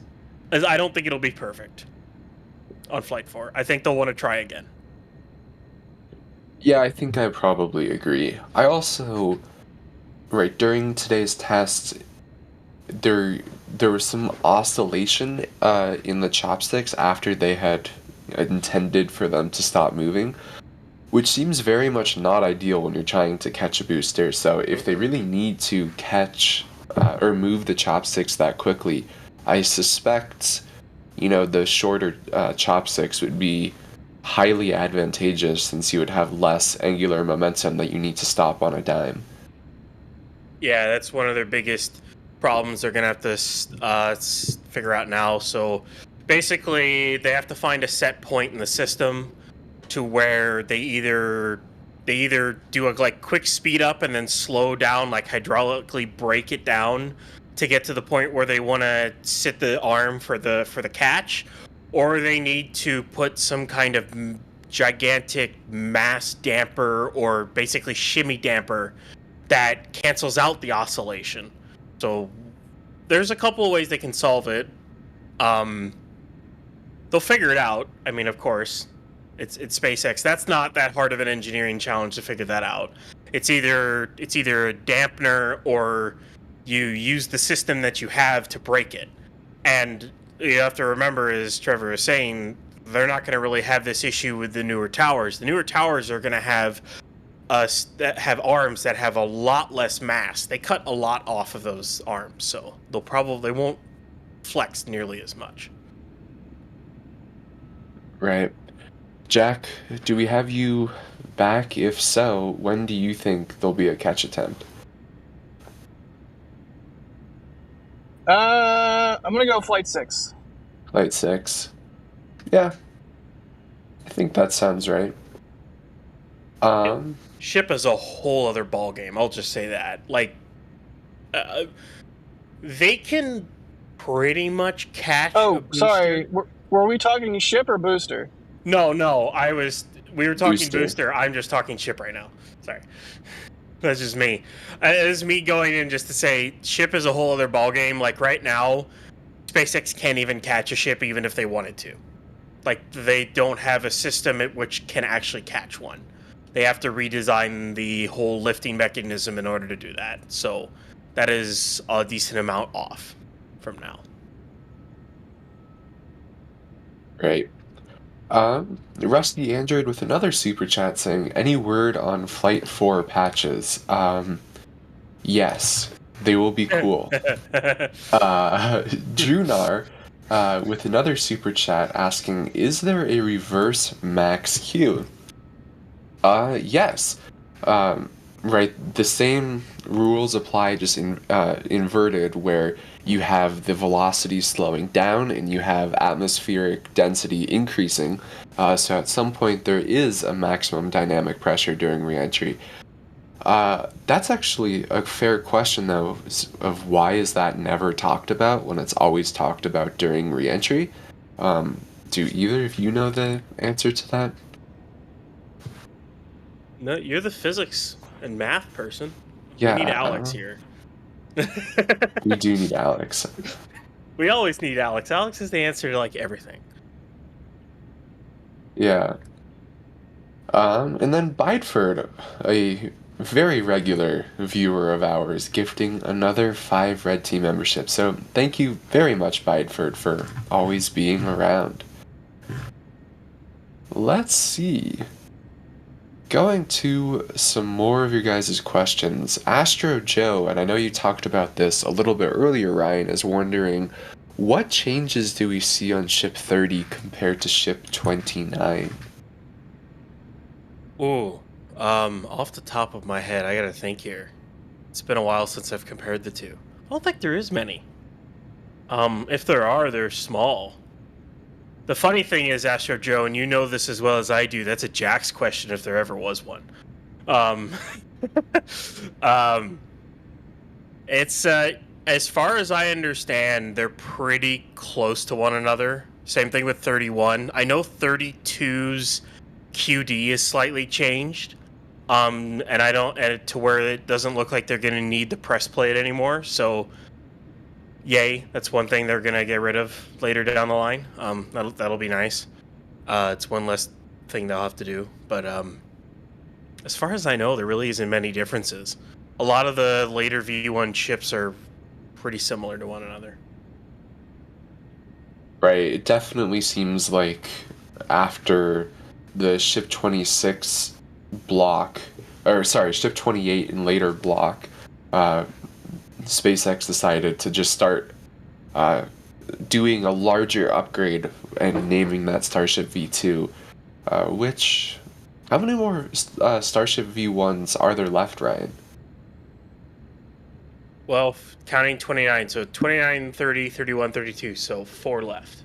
As I don't think it'll be perfect on Flight 4. I think they'll want to try again. Yeah, I think I probably agree. I also, right, during today's test, there was some oscillation in the chopsticks after they had intended for them to stop moving, which seems very much not ideal when you're trying to catch a booster. So if they really need to catch or move the chopsticks that quickly, I suspect, the shorter chopsticks would be highly advantageous since you would have less angular momentum that you need to stop on a dime. Yeah, that's one of their biggest problems they're going to have to figure out now. So basically, they have to find a set point in the system to where they either do a quick speed up and then slow down, like hydraulically break it down to get to the point where they want to sit the arm for the catch, or they need to put some kind of gigantic mass damper or basically shimmy damper that cancels out the oscillation. So there's a couple of ways they can solve it. They'll figure it out. I mean, of course, it's SpaceX. That's not that hard of an engineering challenge to figure that out. It's either a dampener or you use the system that you have to break it. And you have to remember, as Trevor is saying, they're not going to really have this issue with the newer towers. The newer towers are going to have arms that have a lot less mass. They cut a lot off of those arms, so they won't flex nearly as much. Right. Jack, do we have you back? If so, when do you think there'll be a catch attempt? I'm gonna go Flight 6. Flight 6. Yeah. I think that sounds right. Ship is a whole other ballgame. I'll just say that. They can pretty much catch. Oh, sorry. Were we talking ship or booster? No. We were talking Booster. booster. I'm just talking ship right now. Sorry. That's just me. It's me going in just to say ship is a whole other ballgame. Like right now, SpaceX can't even catch a ship even if they wanted to. Like they don't have a system which can actually catch one. They have to redesign the whole lifting mechanism in order to do that. So that is a decent amount off from now. Right. Rusty Android with another super chat saying, any word on Flight 4 patches? Yes, they will be cool. Drunar with another super chat asking, is there a reverse max Q? Yes. Right, the same rules apply, just inverted, where you have the velocity slowing down and you have atmospheric density increasing. So at some point there is a maximum dynamic pressure during reentry. That's actually a fair question, though, of why is that never talked about when it's always talked about during reentry? Do either of you know the answer to that? No, you're the physics and math person. Yeah, We need Alex here. we do need Alex. We always need Alex. Alex is the answer to like everything. Yeah. And then Bideford, a very regular viewer of ours, gifting another 5 Red Team memberships. So thank you very much, Bideford, for always being around. Let's see. Going to some more of your guys' questions. Astro Joe, and I know you talked about this a little bit earlier, Ryan, is wondering, what changes do we see on Ship 30 compared to Ship 29? Ooh, off the top of my head, I gotta think here. It's been a while since I've compared the two. I don't think there is many. If there are, they're small. The funny thing is, Astro Joe, and you know this as well as I do, that's a Jax question if there ever was one. It's, as far as I understand, they're pretty close to one another. Same thing with 31. I know 32's QD is slightly changed. And I don't, and to where it doesn't look like they're going to need the press plate anymore. So, yay, that's one thing they're going to get rid of later down the line. That'll be nice. It's one less thing they'll have to do. But as far as I know, there really isn't many differences. A lot of the later V1 ships are pretty similar to one another. Right, it definitely seems like after the Ship 26 block, or sorry, Ship 28 and later block, SpaceX decided to just start doing a larger upgrade and naming that Starship V2, which, how many more Starship V1s are there left, Ryan? Well, counting 29, so 29, 30, 31, 32, so 4 left.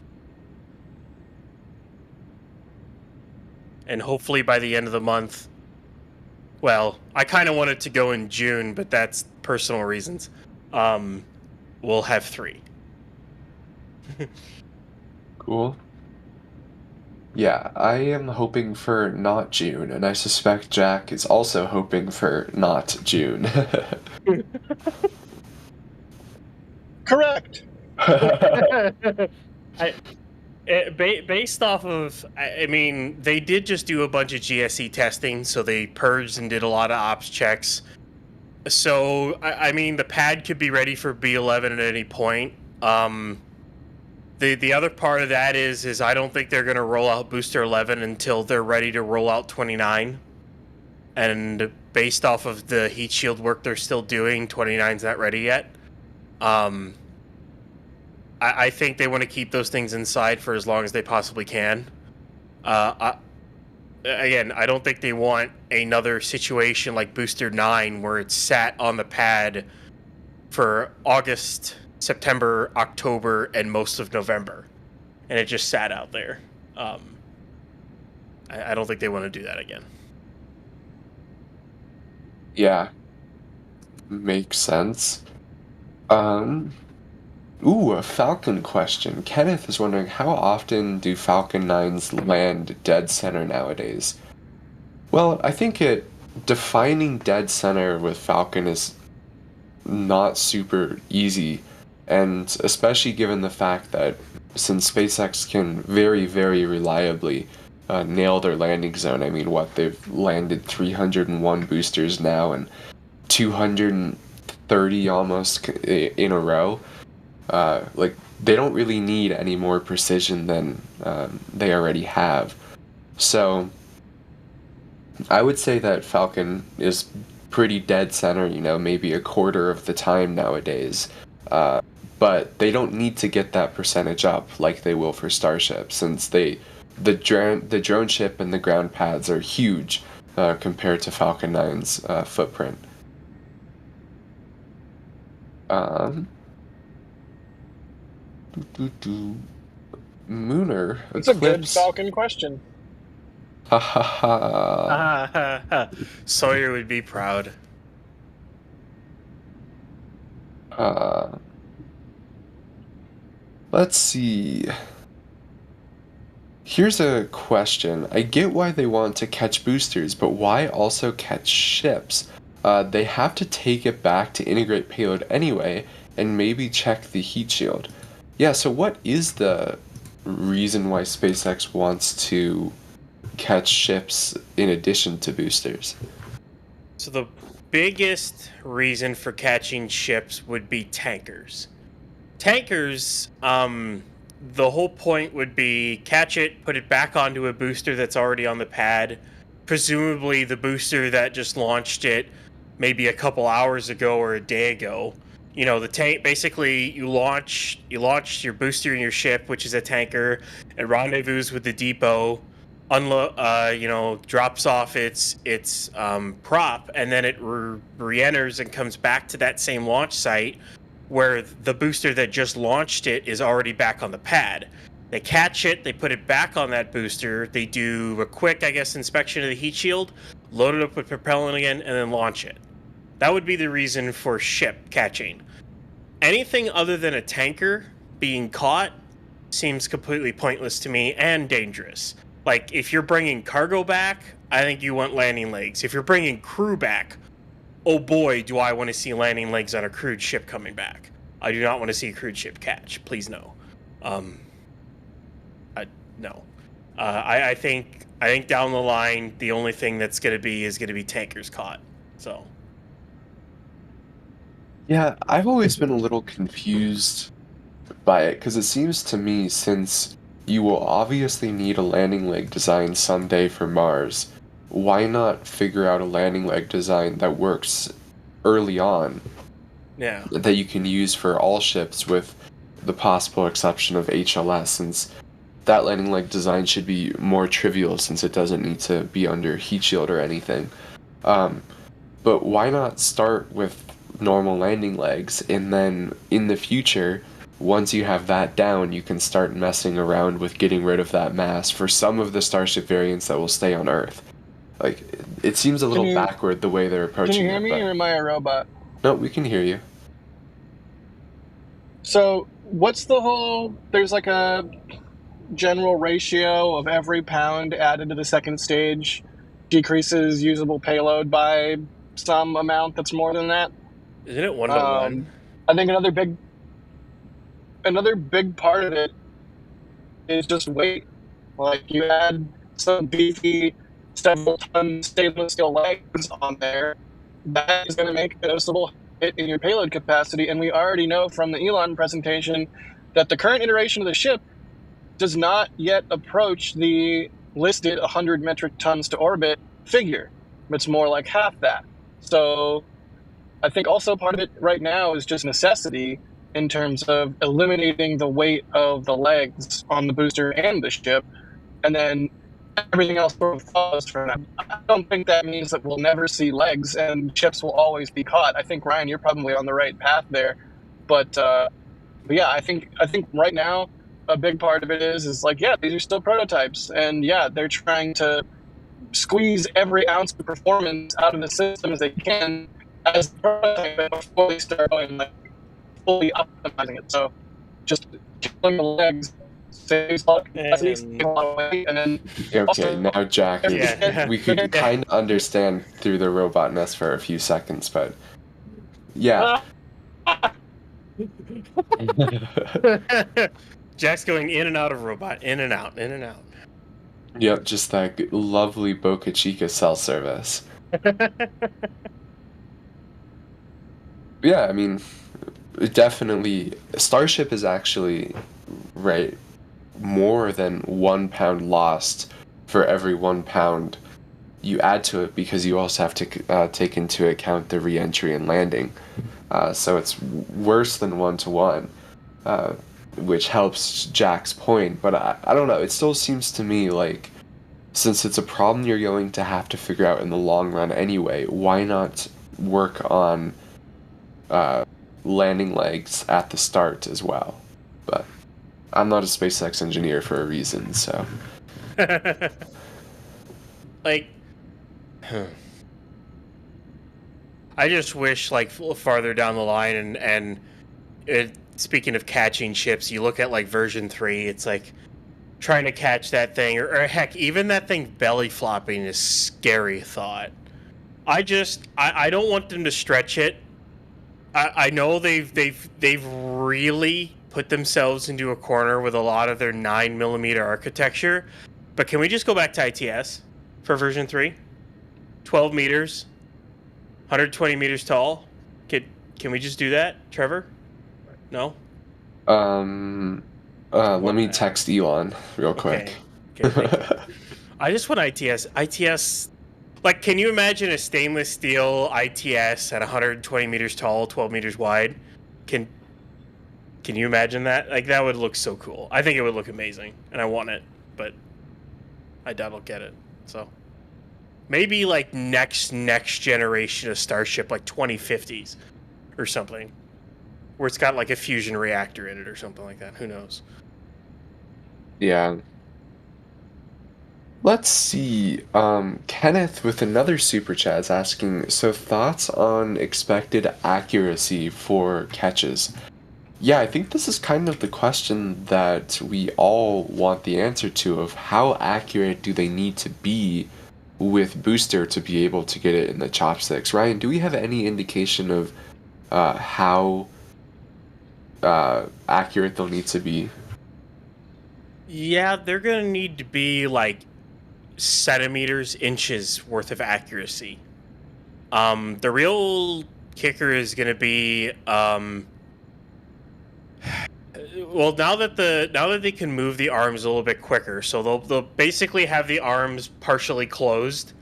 And hopefully by the end of the month, well, I kind of want it to go in June, but that's personal reasons. We'll have 3. Cool. Yeah, I am hoping for not June, and I suspect Jack is also hoping for not June. Correct. Based off of, I mean, they did just do a bunch of GSE testing, so they purged and did a lot of ops checks. So, I mean, the pad could be ready for B11 at any point. The other part of that is I don't think they're going to roll out Booster 11 until they're ready to roll out 29. And based off of the heat shield work they're still doing, 29's not ready yet. I think they want to keep those things inside for as long as they possibly can. Again, I don't think they want another situation like Booster 9 where it's sat on the pad for August, September, October, and most of November. And it just sat out there. I don't think they want to do that again. Yeah. Makes sense. Ooh, a Falcon question. Kenneth is wondering, how often do Falcon 9s land dead center nowadays? Well, I think it defining dead center with Falcon is not super easy, and especially given the fact that since SpaceX can very, very reliably nail their landing zone. I mean, they've landed 301 boosters now and 230 almost in a row. Like, they don't really need any more precision than they already have. So I would say that Falcon is pretty dead center, maybe a quarter of the time nowadays. But they don't need to get that percentage up like they will for Starship, since the drone ship and the ground pads are huge compared to Falcon 9's footprint. Mooner. It's a good Falcon question. Ha ha ha. Sawyer would be proud. Let's see. Here's a question. I get why they want to catch boosters, but why also catch ships? They have to take it back to integrate payload anyway, and maybe check the heat shield. Yeah, so what is the reason why SpaceX wants to catch ships in addition to boosters? So the biggest reason for catching ships would be tankers. Tankers, the whole point would be catch it, put it back onto a booster that's already on the pad. Presumably the booster that just launched it maybe a couple hours ago or a day ago. The tank, basically you launch your booster in your ship, which is a tanker, it rendezvous with the depot, drops off its prop, and then it re-enters and comes back to that same launch site where the booster that just launched it is already back on the pad. They catch it, they put it back on that booster, they do a quick, inspection of the heat shield, load it up with propellant again, and then launch it. That would be the reason for ship catching. Anything other than a tanker being caught seems completely pointless to me and dangerous. Like, if you're bringing cargo back, I think you want landing legs. If you're bringing crew back, oh boy, do I want to see landing legs on a crewed ship coming back. I do not want to see a crewed ship catch. Please no. No. I think down the line, the only thing that's going to be tankers caught. So. Yeah, I've always been a little confused by it, because it seems to me, since you will obviously need a landing leg design someday for Mars, why not figure out a landing leg design that works early on? Yeah. That you can use for all ships, with the possible exception of HLS, since that landing leg design should be more trivial since it doesn't need to be under heat shield or anything. But why not start with normal landing legs, and then in the future, once you have that down, you can start messing around with getting rid of that mass for some of the Starship variants that will stay on Earth. Like, it seems a little backward the way they're approaching it. Can you hear me, or am I a robot? No, we can hear you. So, there's like a general ratio of every pound added to the second stage decreases usable payload by some amount that's more than that. Isn't it 1 to 1? I think another big part of it is just weight. Like, you add some beefy, several ton stainless steel legs on there, that is going to make a noticeable hit in your payload capacity. And we already know from the Elon presentation that the current iteration of the ship does not yet approach the listed 100 metric tons to orbit figure. It's more like half that. So I think also part of it right now is just necessity in terms of eliminating the weight of the legs on the booster and the ship, and then everything else sort of follows from that. I don't think that means that we'll never see legs and ships will always be caught. I think, Ryan, you're probably on the right path there. But yeah, I think right now a big part of it is like, yeah, these are still prototypes, and yeah, they're trying to squeeze every ounce of performance out of the system as they can as the prototype before they start going, like, fully optimizing it. So just killing the legs saves a lot of capacity, And- saves a lot of weight, and then Okay, now Jack is. Yeah. We could kind of understand through the robot nest for a few seconds, but yeah. Jack's going in and out of robot, in and out, in and out. Yep, just that lovely Boca Chica cell service. Yeah, I mean, definitely, Starship is actually, right, more than 1 pound lost for every 1 pound you add to it, because you also have to take into account the re-entry and landing. So it's worse than 1-to-1, which helps Jack's point. But I don't know, it still seems to me like, since it's a problem you're going to have to figure out in the long run anyway, why not work on landing legs at the start as well? But I'm not a SpaceX engineer for a reason, so. Like, I just wish, like, farther down the line, and speaking of catching ships, you look at, like, version 3, it's like, trying to catch that thing, or heck, even that thing belly flopping is scary thought. I don't want them to stretch it. I know they've really put themselves into a corner with a lot of their 9mm architecture, but can we just go back to ITS for version 3? 12 meters, 120 meters tall. Can we just do that, Trevor? No? Let me text Elon real quick. Okay, thank you. I just want ITS. ITS, like, can you imagine a stainless steel ITS at 120 meters tall, 12 meters wide? Can you imagine that? Like, that would look so cool. I think it would look amazing, and I want it, but I doubt I'll get it. So maybe like next generation of Starship, like 2050s or something, where it's got like a fusion reactor in it or something like that. Who knows? Yeah. Let's see. Kenneth with another super chat is asking, so thoughts on expected accuracy for catches? Yeah, I think this is kind of the question that we all want the answer to, of how accurate do they need to be with booster to be able to get it in the chopsticks. Ryan, do we have any indication of how accurate they'll need to be? Yeah, they're gonna need to be like centimeters, inches worth of accuracy. The real kicker is gonna be well, now that they can move the arms a little bit quicker, so they'll basically have the arms partially closed,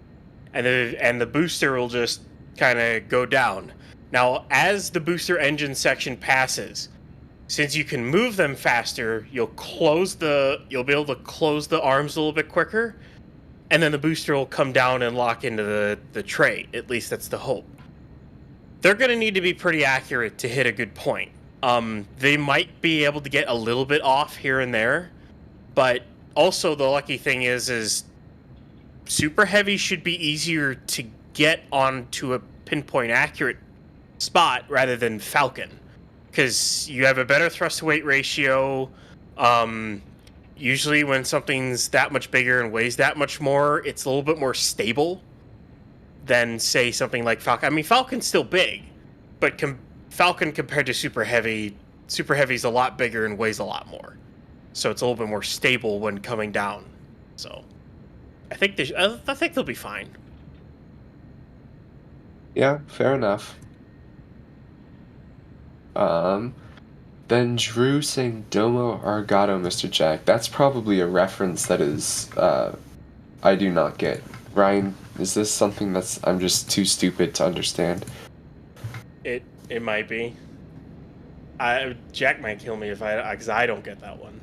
and the booster will just kind of go down. Now, as the booster engine section passes, since you can move them faster, you'll be able to close the arms a little bit quicker, and then the booster will come down and lock into the tray. At least that's the hope. They're going to need to be pretty accurate to hit a good point. They might be able to get a little bit off here and there, but also the lucky thing is super heavy should be easier to get onto a pinpoint accurate spot rather than Falcon, because you have a better thrust to weight ratio. Usually when something's that much bigger and weighs that much more, it's a little bit more stable than, say, something like Falcon. I mean, Falcon's still big, but Falcon compared to Super Heavy's a lot bigger and weighs a lot more. So it's a little bit more stable when coming down. So I think they'll be fine. Yeah, fair enough. Then Drew saying Domo Arigato, Mr. Jack. That's probably a reference that is I do not get. Ryan, is this something I'm just too stupid to understand? It might be. Jack might kill me because I don't get that one.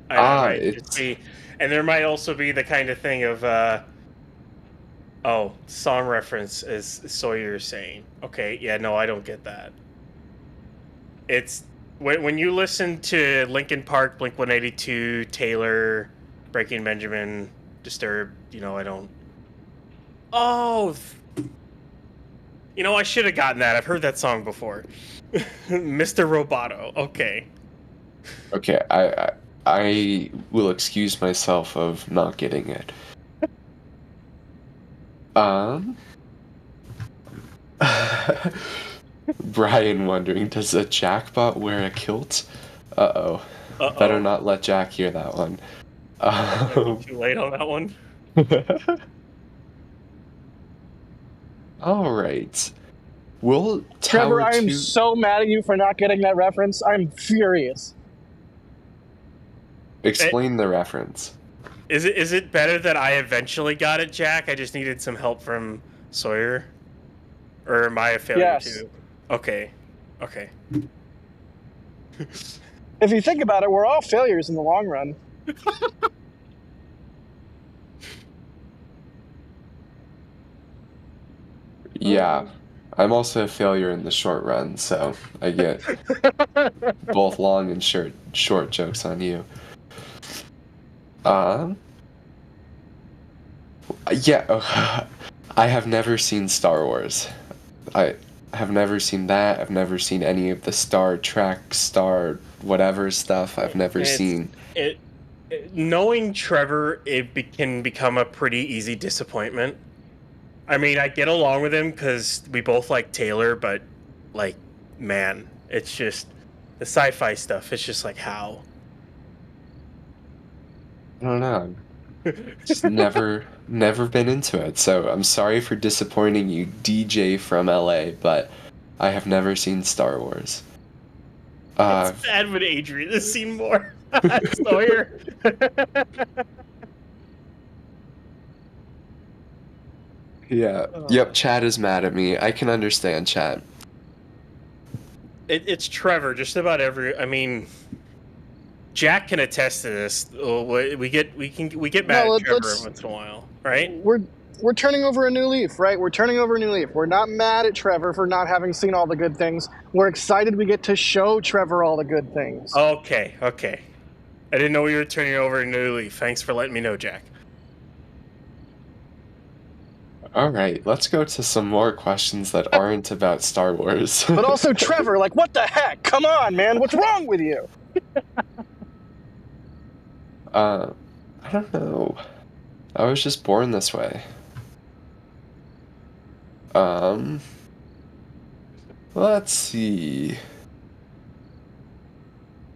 And there might also be the kind of thing of song reference, as Sawyer's saying. Okay, yeah, no, I don't get that. It's when you listen to Linkin Park, Blink-182, Taylor, Breaking Benjamin, Disturbed, I don't. Oh, I should have gotten that. I've heard that song before. Mr. Roboto. Okay. Okay, I will excuse myself of not getting it. Brian wondering, does a jackbot wear a kilt? Uh-oh. Better not let Jack hear that one. Too late on that one. All right. Will Trevor, Tower I am 2... so mad at you for not getting that reference. I'm furious. Explain the reference. Is it better that I eventually got it, Jack? I just needed some help from Sawyer? Or am I a failure Yes. too? Okay. If you think about it, we're all failures in the long run. Yeah. I'm also a failure in the short run, so I get both long and short jokes on you. Yeah, I have never seen Star Wars. I have never seen that. I've never seen any of the Star Trek, Star whatever stuff. I've never seen. Knowing Trevor, can become a pretty easy disappointment. I mean, I get along with him because we both like Taylor, but, like, man, it's just the sci-fi stuff. It's just like, how? I don't know. Just never been into it. So I'm sorry for disappointing you, DJ from LA, but I have never seen Star Wars. It's bad when Adrian has seen more. Sawyer. Yeah. Yep, Chad is mad at me. I can understand, Chad. It's Trevor. Just about I mean, Jack can attest to this. We get mad at Trevor once in a while, right? We're turning over a new leaf, right? We're turning over a new leaf. We're not mad at Trevor for not having seen all the good things. We're excited we get to show Trevor all the good things. Okay. I didn't know we were turning over a new leaf. Thanks for letting me know, Jack. All right, let's go to some more questions that aren't about Star Wars. But also, Trevor, like, what the heck? Come on, man. What's wrong with you? I don't know. I was just born this way. Let's see.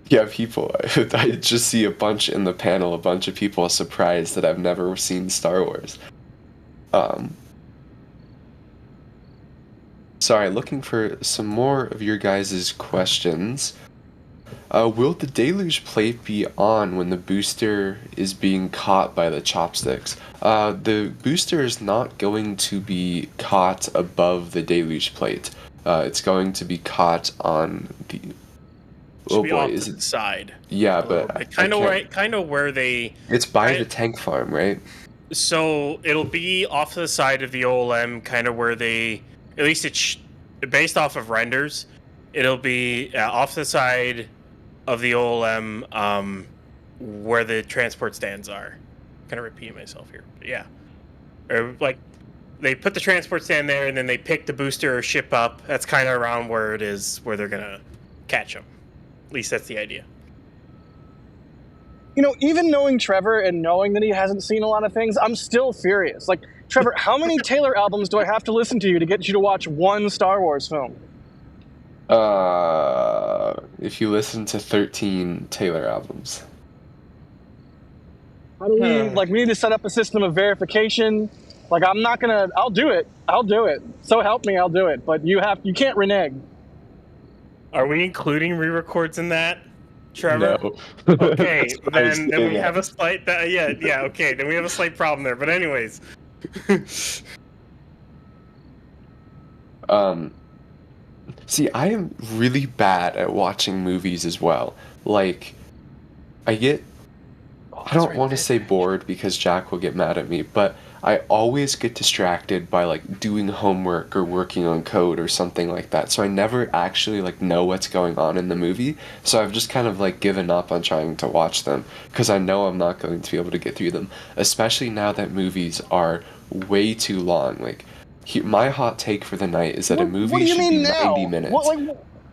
Yeah, people. I just see a bunch in the panel, a bunch of people surprised that I've never seen Star Wars. Sorry, looking for some more of your guys' questions. Will the deluge plate be on when the booster is being caught by the chopsticks? The booster is not going to be caught above the deluge plate. It's going to be caught on the... Oh boy, is it side? Yeah, but kind of where they... It's by the tank farm, right? So it'll be off to the side of the OLM, kind of where they... At least it's based off of renders. It'll be off to the side of the OLM, where the transport stands are. Kind of repeating myself here, but yeah. Or like, they put the transport stand there, and then they pick the booster or ship up. That's kind of around where it is, where they're gonna catch them. At least that's the idea. You know, even knowing Trevor and knowing that he hasn't seen a lot of things, I'm still furious. Like, Trevor, how many Taylor albums do I have to listen to get you to watch one Star Wars film? If you listen to 13 Taylor albums. How do we, we need to set up a system of verification. Like, I'll do it. So help me, I'll do it. But you can't renege. Are we including re-records in that, Trevor? No. Okay, then we have a slight, okay, then we have a slight problem there. But anyways. See, I am really bad at watching movies as well. Like, I don't want to say bored because Jack will get mad at me, but I always get distracted by, like, doing homework or working on code or something like that. So I never actually, like, know what's going on in the movie. So I've just kind of, like, given up on trying to watch them because I know I'm not going to be able to get through them, especially now that movies are way too long. Like, my hot take for the night is that a movie should be 90 minutes.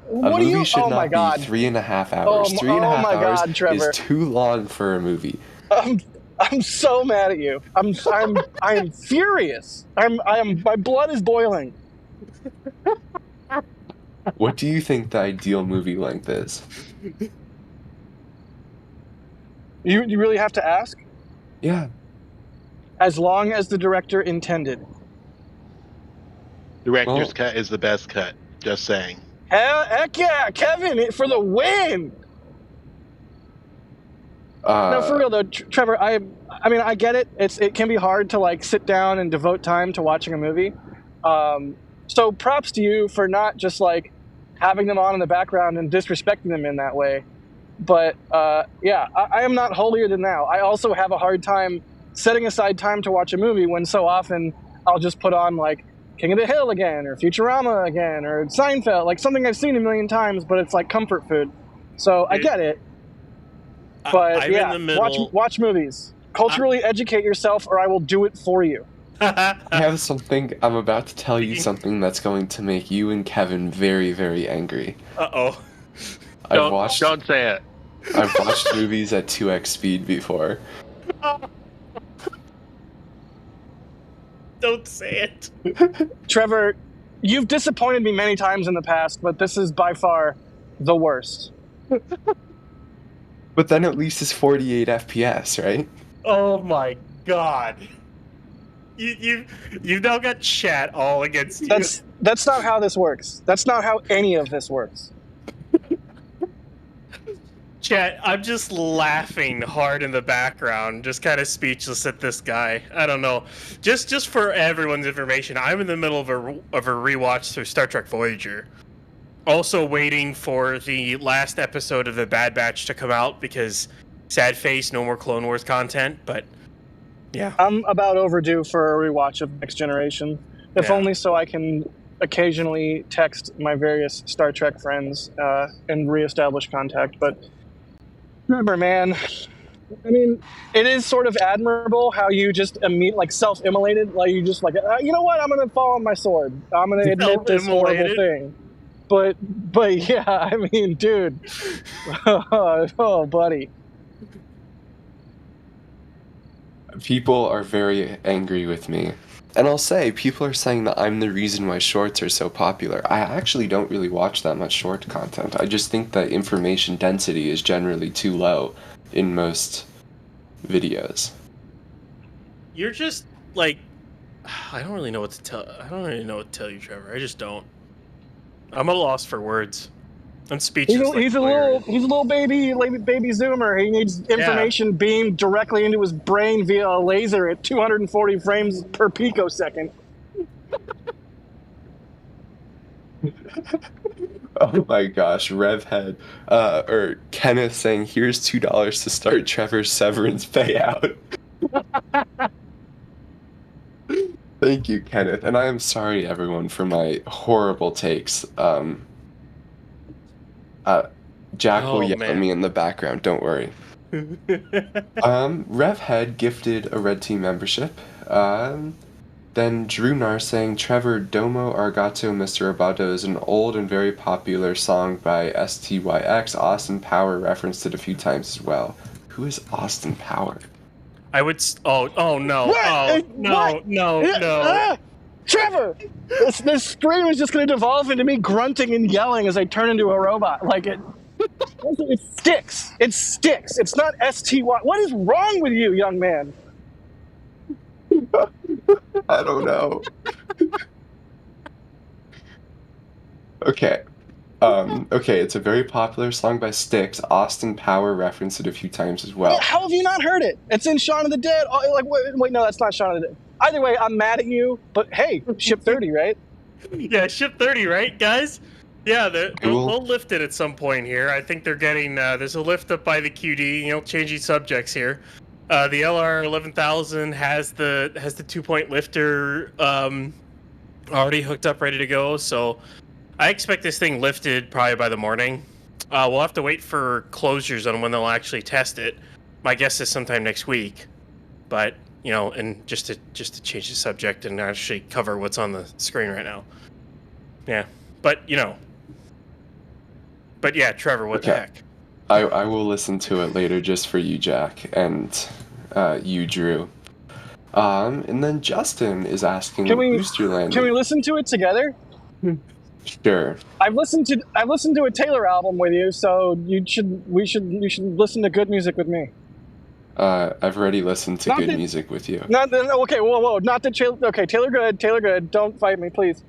What do movie you? should Oh not my be God! 3.5 hours. Oh, Three and a oh half my hours God, Trevor! is too long for a movie. I'm so mad at you. I am furious. My blood is boiling. What do you think the ideal movie length is? You really have to ask? Yeah. As long as the director intended. Director's Well, cut is the best cut. Just saying. Heck yeah, Kevin, for the win! No, for real though, Trevor. I mean, I get it. It can be hard to like sit down and devote time to watching a movie. So props to you for not just like having them on in the background and disrespecting them in that way. But yeah, I am not holier than thou. I also have a hard time setting aside time to watch a movie when so often I'll just put on like King of the Hill again or Futurama again or Seinfeld, like something I've seen a million times, but it's like comfort food. So I get it. But I'm yeah, in the middle. watch movies. Culturally educate yourself, or I will do it for you. I have something. I'm about to tell you something that's going to make you and Kevin very, very angry. Uh-oh. Don't say it. I've watched movies at 2x speed before. Don't say it. Trevor, you've disappointed me many times in the past, but this is by far the worst. But then at least it's 48 FPS, right? Oh my God. You've now got chat all against you. That's not how this works. That's not how any of this works. Chat, I'm just laughing hard in the background, just kind of speechless at this guy. I don't know. Just for everyone's information, I'm in the middle of a rewatch through Star Trek Voyager. Also waiting for the last episode of the Bad Batch to come out because sad face, no more Clone Wars content, but yeah. I'm about overdue for a rewatch of Next Generation. If only so I can occasionally text my various Star Trek friends and reestablish contact. But remember, man, I mean, it is sort of admirable how you just self-immolated. Like you just you know what? I'm going to fall on my sword. I'm going to admit this horrible thing. But yeah, I mean, dude. Oh, buddy. People are very angry with me. And I'll say, people are saying that I'm the reason why shorts are so popular. I actually don't really watch that much short content. I just think that information density is generally too low in most videos. You're just like, I don't really know what to tell. I don't really know what to tell you, Trevor. I just don't. I'm at a loss for words. I'm speechless. He's a little baby zoomer. He needs information beamed directly into his brain via a laser at 240 frames per picosecond. Oh my gosh, Revhead, or Kenneth saying, here's $2 to start Trevor's severance payout. Thank you, Kenneth, and I am sorry, everyone, for my horrible takes. Jack will yell at me in the background, don't worry. Revhead gifted a Red Team membership. Then Drew Nar saying, Trevor, Domo Argato Mr. Abato is an old and very popular song by STYX. Austin Power referenced it a few times as well. Who is Austin Power? I would... Oh, no. What? Oh, no, no. Trevor! This screen was just going to devolve into me grunting and yelling as I turn into a robot. Like, it sticks. It sticks. It's not STY. What is wrong with you, young man? I don't know. Okay. Okay, it's a very popular song by Styx. Austin Power referenced it a few times as well. How have you not heard it? It's in Shaun of the Dead. Wait, no, that's not Shaun of the Dead. Either way, I'm mad at you, but hey, Ship 30, right? Yeah, Ship 30, right, guys? Yeah, Cool. they'll lift it at some point here. I think they're getting, there's a lift up by the QD, changing subjects here. The LR 11,000 has the 2-point lifter already hooked up, ready to go, so I expect this thing lifted probably by the morning. We'll have to wait for closures on when they'll actually test it. My guess is sometime next week, but... and just to change the subject and actually cover what's on the screen right now. Yeah, but But yeah, Trevor, what the heck? I will listen to it later just for you, Jack, and you, Drew. And then Justin is asking booster landing. Can we listen to it together? Sure. I've listened to a Taylor album with you, so you should listen to good music with me. I've already listened to good music with you. Okay, whoa, not the Taylor good. Don't fight me, please.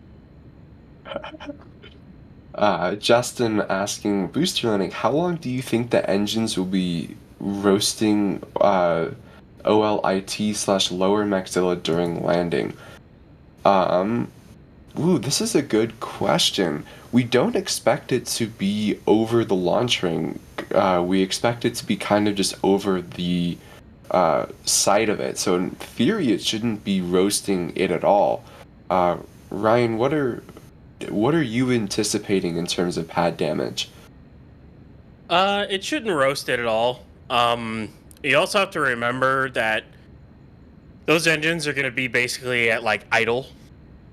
Justin asking booster landing, how long do you think the engines will be roasting OLIT/lower maxilla during landing? This is a good question. We don't expect it to be over the launch ring. We expect it to be kind of just over the side of it. So in theory, it shouldn't be roasting it at all. Ryan, what are you anticipating in terms of pad damage? It shouldn't roast it at all. You also have to remember that those engines are going to be basically at like idle.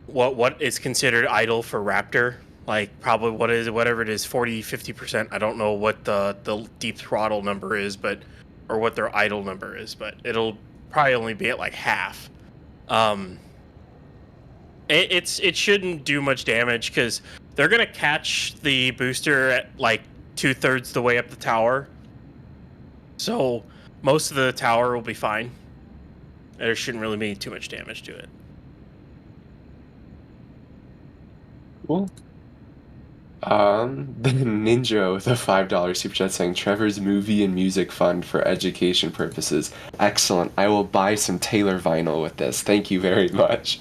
What is considered idle for Raptor, like probably whatever it is, 40-50%. I don't know what the deep throttle number is, or what their idle number is, but it'll probably only be at like half. It shouldn't do much damage because they're gonna catch the booster at like 2/3 the way up the tower, so most of the tower will be fine. There shouldn't really be too much damage to it. Cool. The Ninja with a $5 super chat saying Trevor's movie and music fund for education purposes. Excellent. I will buy some Taylor vinyl with this. Thank you very much.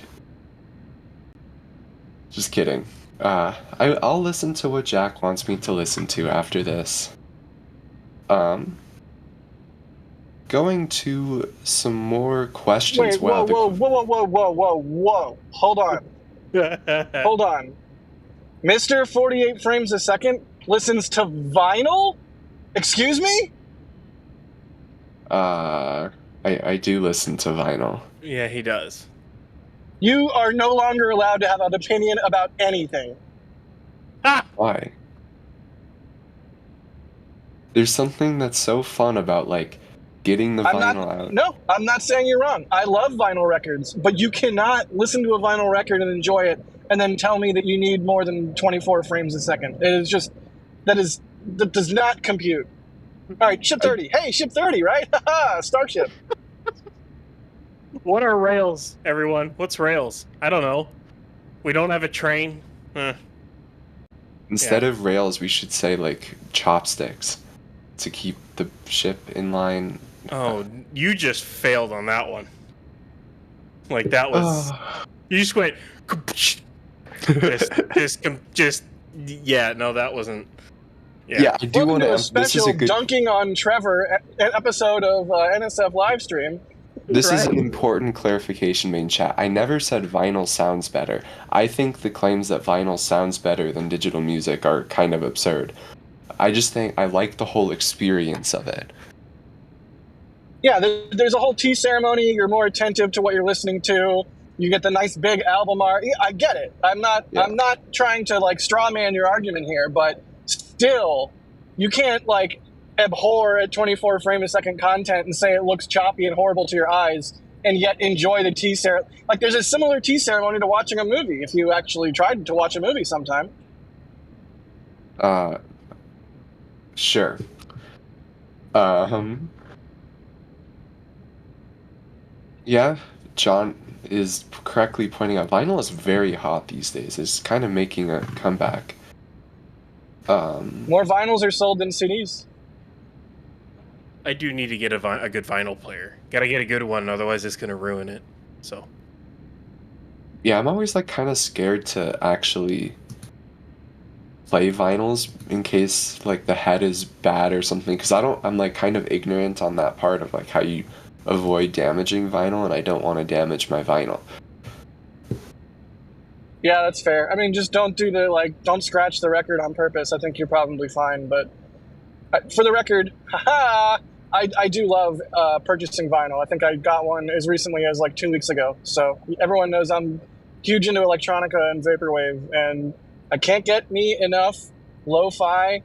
Just kidding. I'll listen to what Jack wants me to listen to after this. Going to some more questions. Wait, whoa. Hold on. Hold on. Mr. 48 frames a second listens to vinyl? Excuse me? I do listen to vinyl. Yeah, he does. You are no longer allowed to have an opinion about anything. Why? There's something that's so fun about, like, getting the vinyl out. No, I'm not saying you're wrong. I love vinyl records, but you cannot listen to a vinyl record and enjoy it and then tell me that you need more than 24 frames a second. It is just, that does not compute. All right, Ship 30. Hey, Ship 30, right? Haha, Starship. What are rails, everyone? What's rails? I don't know. We don't have a train. Instead of rails, we should say, like, chopsticks to keep the ship in line. Oh, you just failed on that one. Like, that was... You just went... Yeah, no, that wasn't... Yeah, I do want to... This is a good... dunking on Trevor episode of NSF Livestream. This is an important clarification, main chat. I never said vinyl sounds better. I think the claims that vinyl sounds better than digital music are kind of absurd. I just think I like the whole experience of it. Yeah, there's a whole tea ceremony. You're more attentive to what you're listening to. You get the nice big album art. Yeah, I get it. I'm not trying to like straw man your argument here, but still, you can't like abhor at 24 frame a second content and say it looks choppy and horrible to your eyes, and yet enjoy the tea ceremony. Like, there's a similar tea ceremony to watching a movie. If you actually tried to watch a movie sometime. Sure. Yeah, John is correctly pointing out vinyl is very hot these days. It's kind of making a comeback. More vinyls are sold than CDs. I do need to get a good vinyl player. Gotta get a good one, otherwise it's gonna ruin it. So. Yeah, I'm always like kind of scared to actually play vinyls in case like the head is bad or something, because I'm like kind of ignorant on that part of like how you avoid damaging vinyl, and I don't want to damage my vinyl. Yeah, that's fair. I mean, just don't scratch the record on purpose. I think you're probably fine, but for the record, I do love purchasing vinyl. I think I got one as recently as like 2 weeks ago. So everyone knows I'm huge into electronica and vaporwave, and I can't get me enough lo-fi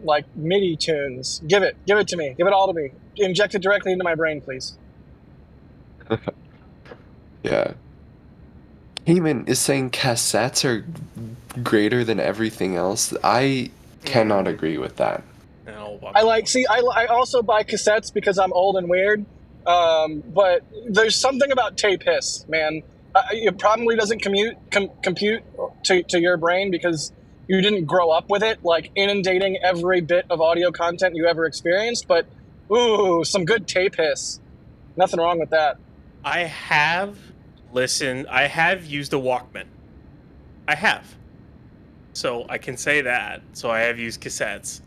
like MIDI tunes. Give it to me. Give it all to me. Inject it directly into my brain, please. Yeah. Heyman is saying cassettes are greater than everything else. I cannot agree with that. I also buy cassettes because I'm old and weird. But there's something about tape hiss, man. It probably doesn't compute to your brain because you didn't grow up with it, like inundating every bit of audio content you ever experienced. But ooh, some good tape hiss. Nothing wrong with that. I have used a Walkman. I have. So I can say that. So I have used cassettes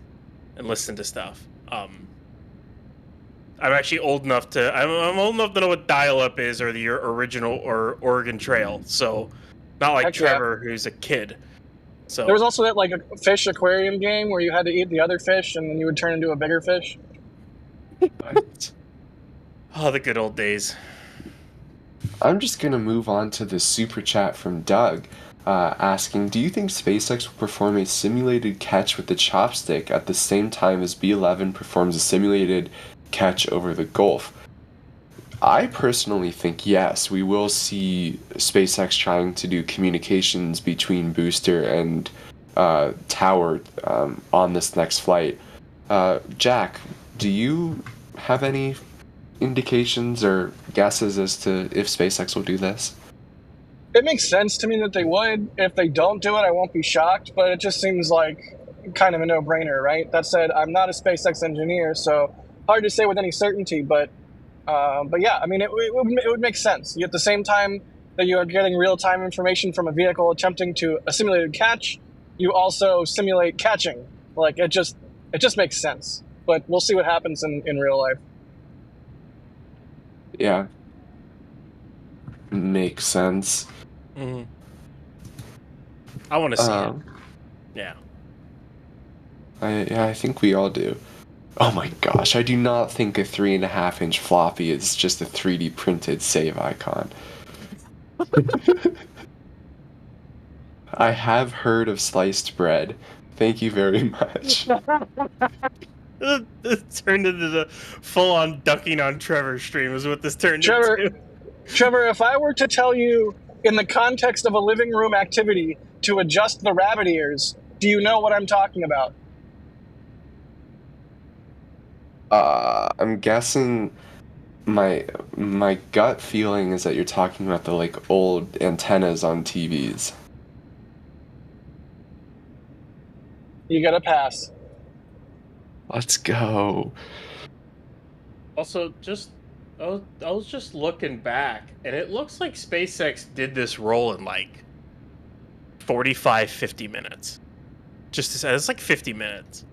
and listened to stuff. I'm actually old enough to... I'm old enough to know what dial-up is or the original or Oregon Trail. So not like Trevor, who's a kid. So there was also that like a fish aquarium game where you had to eat the other fish and then you would turn into a bigger fish. Oh, the good old days. I'm just going to move on to the super chat from Doug, asking, do you think SpaceX will perform a simulated catch with the chopstick at the same time as B-11 performs a simulated catch over the Gulf? I personally think yes, we will see SpaceX trying to do communications between booster and tower on this next flight. Jack, do you have any indications or guesses as to if SpaceX will do this? It makes sense to me that they would. If they don't do it, I won't be shocked, but it just seems like kind of a no-brainer, right? That said, I'm not a SpaceX engineer, so hard to say with any certainty, but yeah, I mean, it would make sense. At the same time that you are getting real-time information from a vehicle attempting to a simulated catch, you also simulate catching. Like, it just makes sense. But we'll see what happens in real life. Yeah. Makes sense. Mm-hmm. I want to see it. Yeah. I think we all do. Oh my gosh, I do not think a 3.5-inch floppy is just a 3D printed save icon. I have heard of sliced bread. Thank you very much. It turned into the full-on ducking on Trevor's stream is what this turned into. Trevor, if I were to tell you in the context of a living room activity to adjust the rabbit ears, do you know what I'm talking about? I'm guessing my gut feeling is that you're talking about the like old antennas on TVs. You gotta pass. Let's go. Also, I was just looking back, and it looks like SpaceX did this roll in like 45, 50 minutes. Just to say, it's like 50 minutes.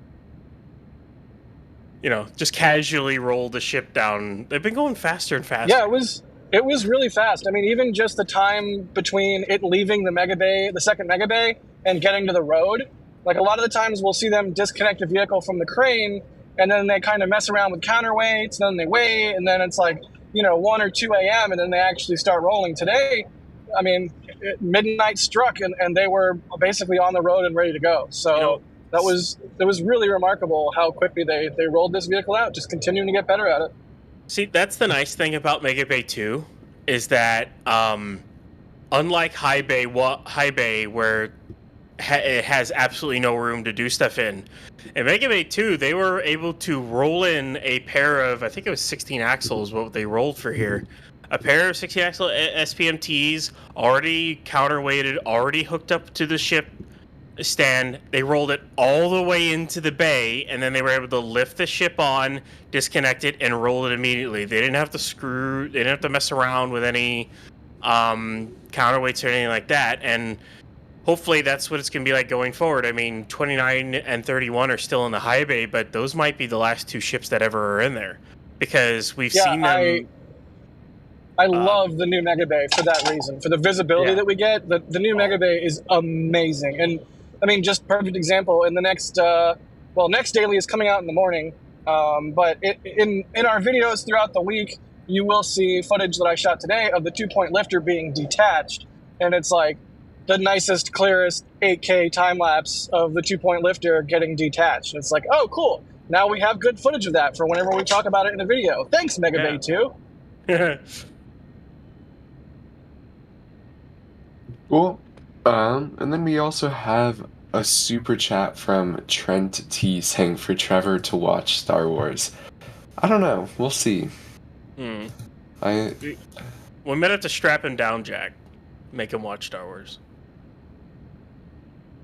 You know, just casually roll the ship down. They've been going faster and faster. Yeah, it was really fast. I mean, even just the time between it leaving the mega bay, the second mega bay, and getting to the road. Like a lot of the times we'll see them disconnect a vehicle from the crane, and then they kind of mess around with counterweights, and then they wait, and then it's like, 1 or 2 a.m., and then they actually start rolling. Today, I mean, midnight struck, and they were basically on the road and ready to go. So that was really remarkable how quickly they rolled this vehicle out, just continuing to get better at it. See, that's the nice thing about Mega Bay 2, is that unlike High Bay where it has absolutely no room to do stuff in Mega Bay 2, they were able to roll in a pair of, I think it was 16 axles, what they rolled for here. A pair of 16 axle SPMTs, already counterweighted, already hooked up to the ship stand. They rolled it all the way into the bay, and then they were able to lift the ship on, disconnect it, and roll it immediately. They didn't have to mess around with any counterweights or anything like that, and hopefully that's what it's going to be like going forward. I mean, 29 and 31 are still in the high bay, but those might be the last two ships that ever are in there, because we've seen them. I love the new Mega Bay for that reason, for the visibility that we get. The new Mega Bay is amazing. And, I mean, just perfect example, in the next daily is coming out in the morning, but in our videos throughout the week, you will see footage that I shot today of the 2-point lifter being detached, and it's like, the nicest, clearest 8K time lapse of the 2-point lifter getting detached. It's like, oh, cool. Now we have good footage of that for whenever we talk about it in a video. Thanks, Megabay 2. Cool. And then we also have a super chat from Trent T saying for Trevor to watch Star Wars. I don't know. We'll see. We I might have to strap him down, Jack. Make him watch Star Wars.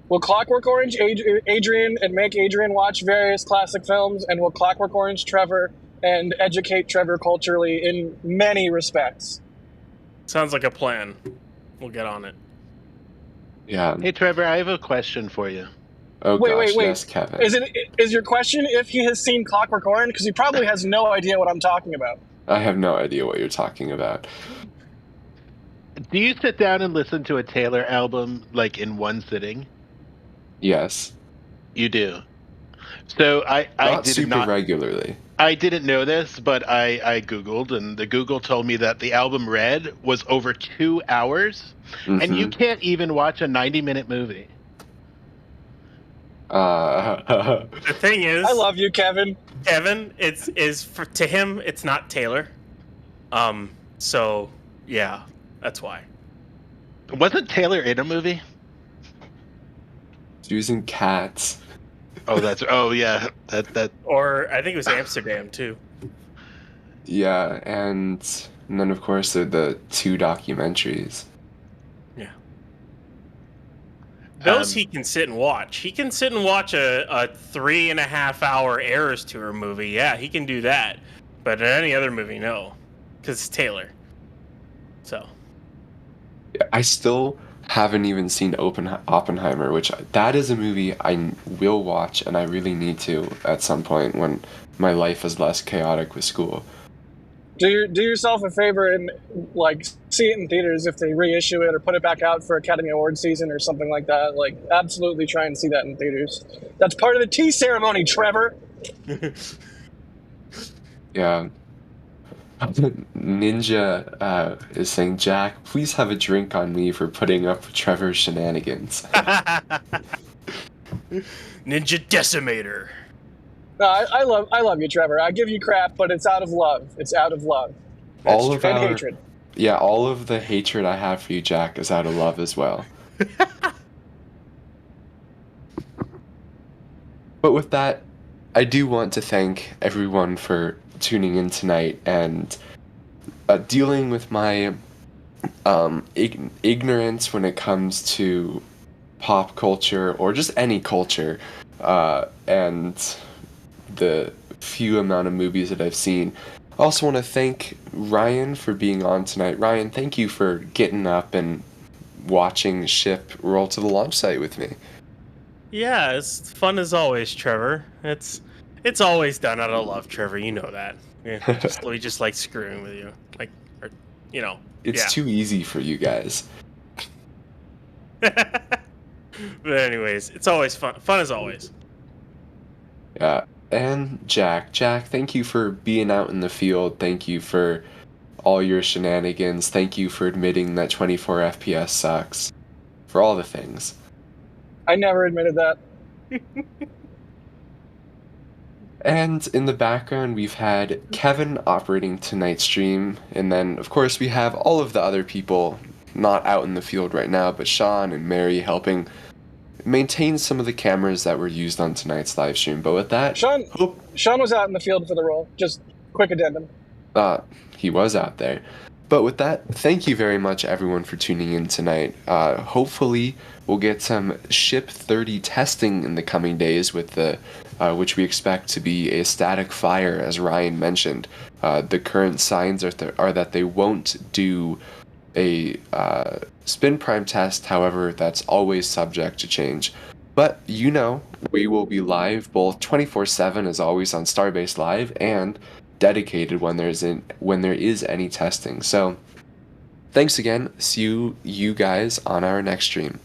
Will Clockwork Orange Adrian and make Adrian watch various classic films, and will Clockwork Orange Trevor and educate Trevor culturally in many respects? Sounds like a plan. We'll get on it. yeah. Hey, Trevor, I have a question for you. Oh Wait. yes, Kevin. Is your question if he has seen Clockwork Orange? Because he probably has no idea what I'm talking about. I have no idea what you're talking about. Do you sit down and listen to a Taylor album like in one sitting? Yes. You do. So I Not did super not regularly. I didn't know this, but I Googled, and the Google told me that the album Red was over 2 hours, and you can't even watch a 90-minute movie. The thing is, I love you, Kevin. Kevin, to him, it's not Taylor. So yeah, that's why. Wasn't Taylor in a movie? She was in Cats. Oh yeah, that. Or I think it was Amsterdam too. Yeah, and then of course the 2 documentaries. Yeah. Those he can sit and watch. He can sit and watch a 3.5-hour Eras Tour movie. Yeah, he can do that. But any other movie, no, because it's Taylor. So. I still haven't even seen Oppenheimer, which that is a movie I will watch, and I really need to at some point when my life is less chaotic with school. Do yourself a favor and see it in theaters if they reissue it or put it back out for Academy Award season or something like that. Like, absolutely try and see that in theaters. That's part of the tea ceremony, Trevor. Yeah. Ninja is saying, Jack, please have a drink on me for putting up with Trevor's shenanigans. Ninja Decimator. No, I love you, Trevor. I give you crap, but it's out of love. It's out of love. All of our hatred. Yeah, all of the hatred I have for you, Jack, is out of love as well. But with that, I do want to thank everyone for tuning in tonight and dealing with my ignorance when it comes to pop culture or just any culture, and the few amount of movies that I've seen. I also want to thank Ryan for being on tonight. Ryan, thank you for getting up and watching ship roll to the launch site with me. Yeah, it's fun as always, Trevor. It's always done out of love, Trevor. You know that. Yeah, we just like screwing with you, It's too easy for you guys. But anyways, it's always fun. Fun as always. Yeah, and Jack, thank you for being out in the field. Thank you for all your shenanigans. Thank you for admitting that 24 FPS sucks. For all the things. I never admitted that. And in the background, we've had Kevin operating tonight's stream, and then, of course, we have all of the other people not out in the field right now, but Sean and Mary helping maintain some of the cameras that were used on tonight's live stream. But with that, Sean was out in the field for the role. Just quick addendum. He was out there. But with that, thank you very much, everyone, for tuning in tonight. Hopefully, we'll get some Ship 30 testing in the coming days with the which we expect to be a static fire, as Ryan mentioned. The current signs are that they won't do a spin prime test. However, that's always subject to change. But we will be live both 24/7 as always on Starbase Live and dedicated when there is any testing. So thanks again. See you guys on our next stream.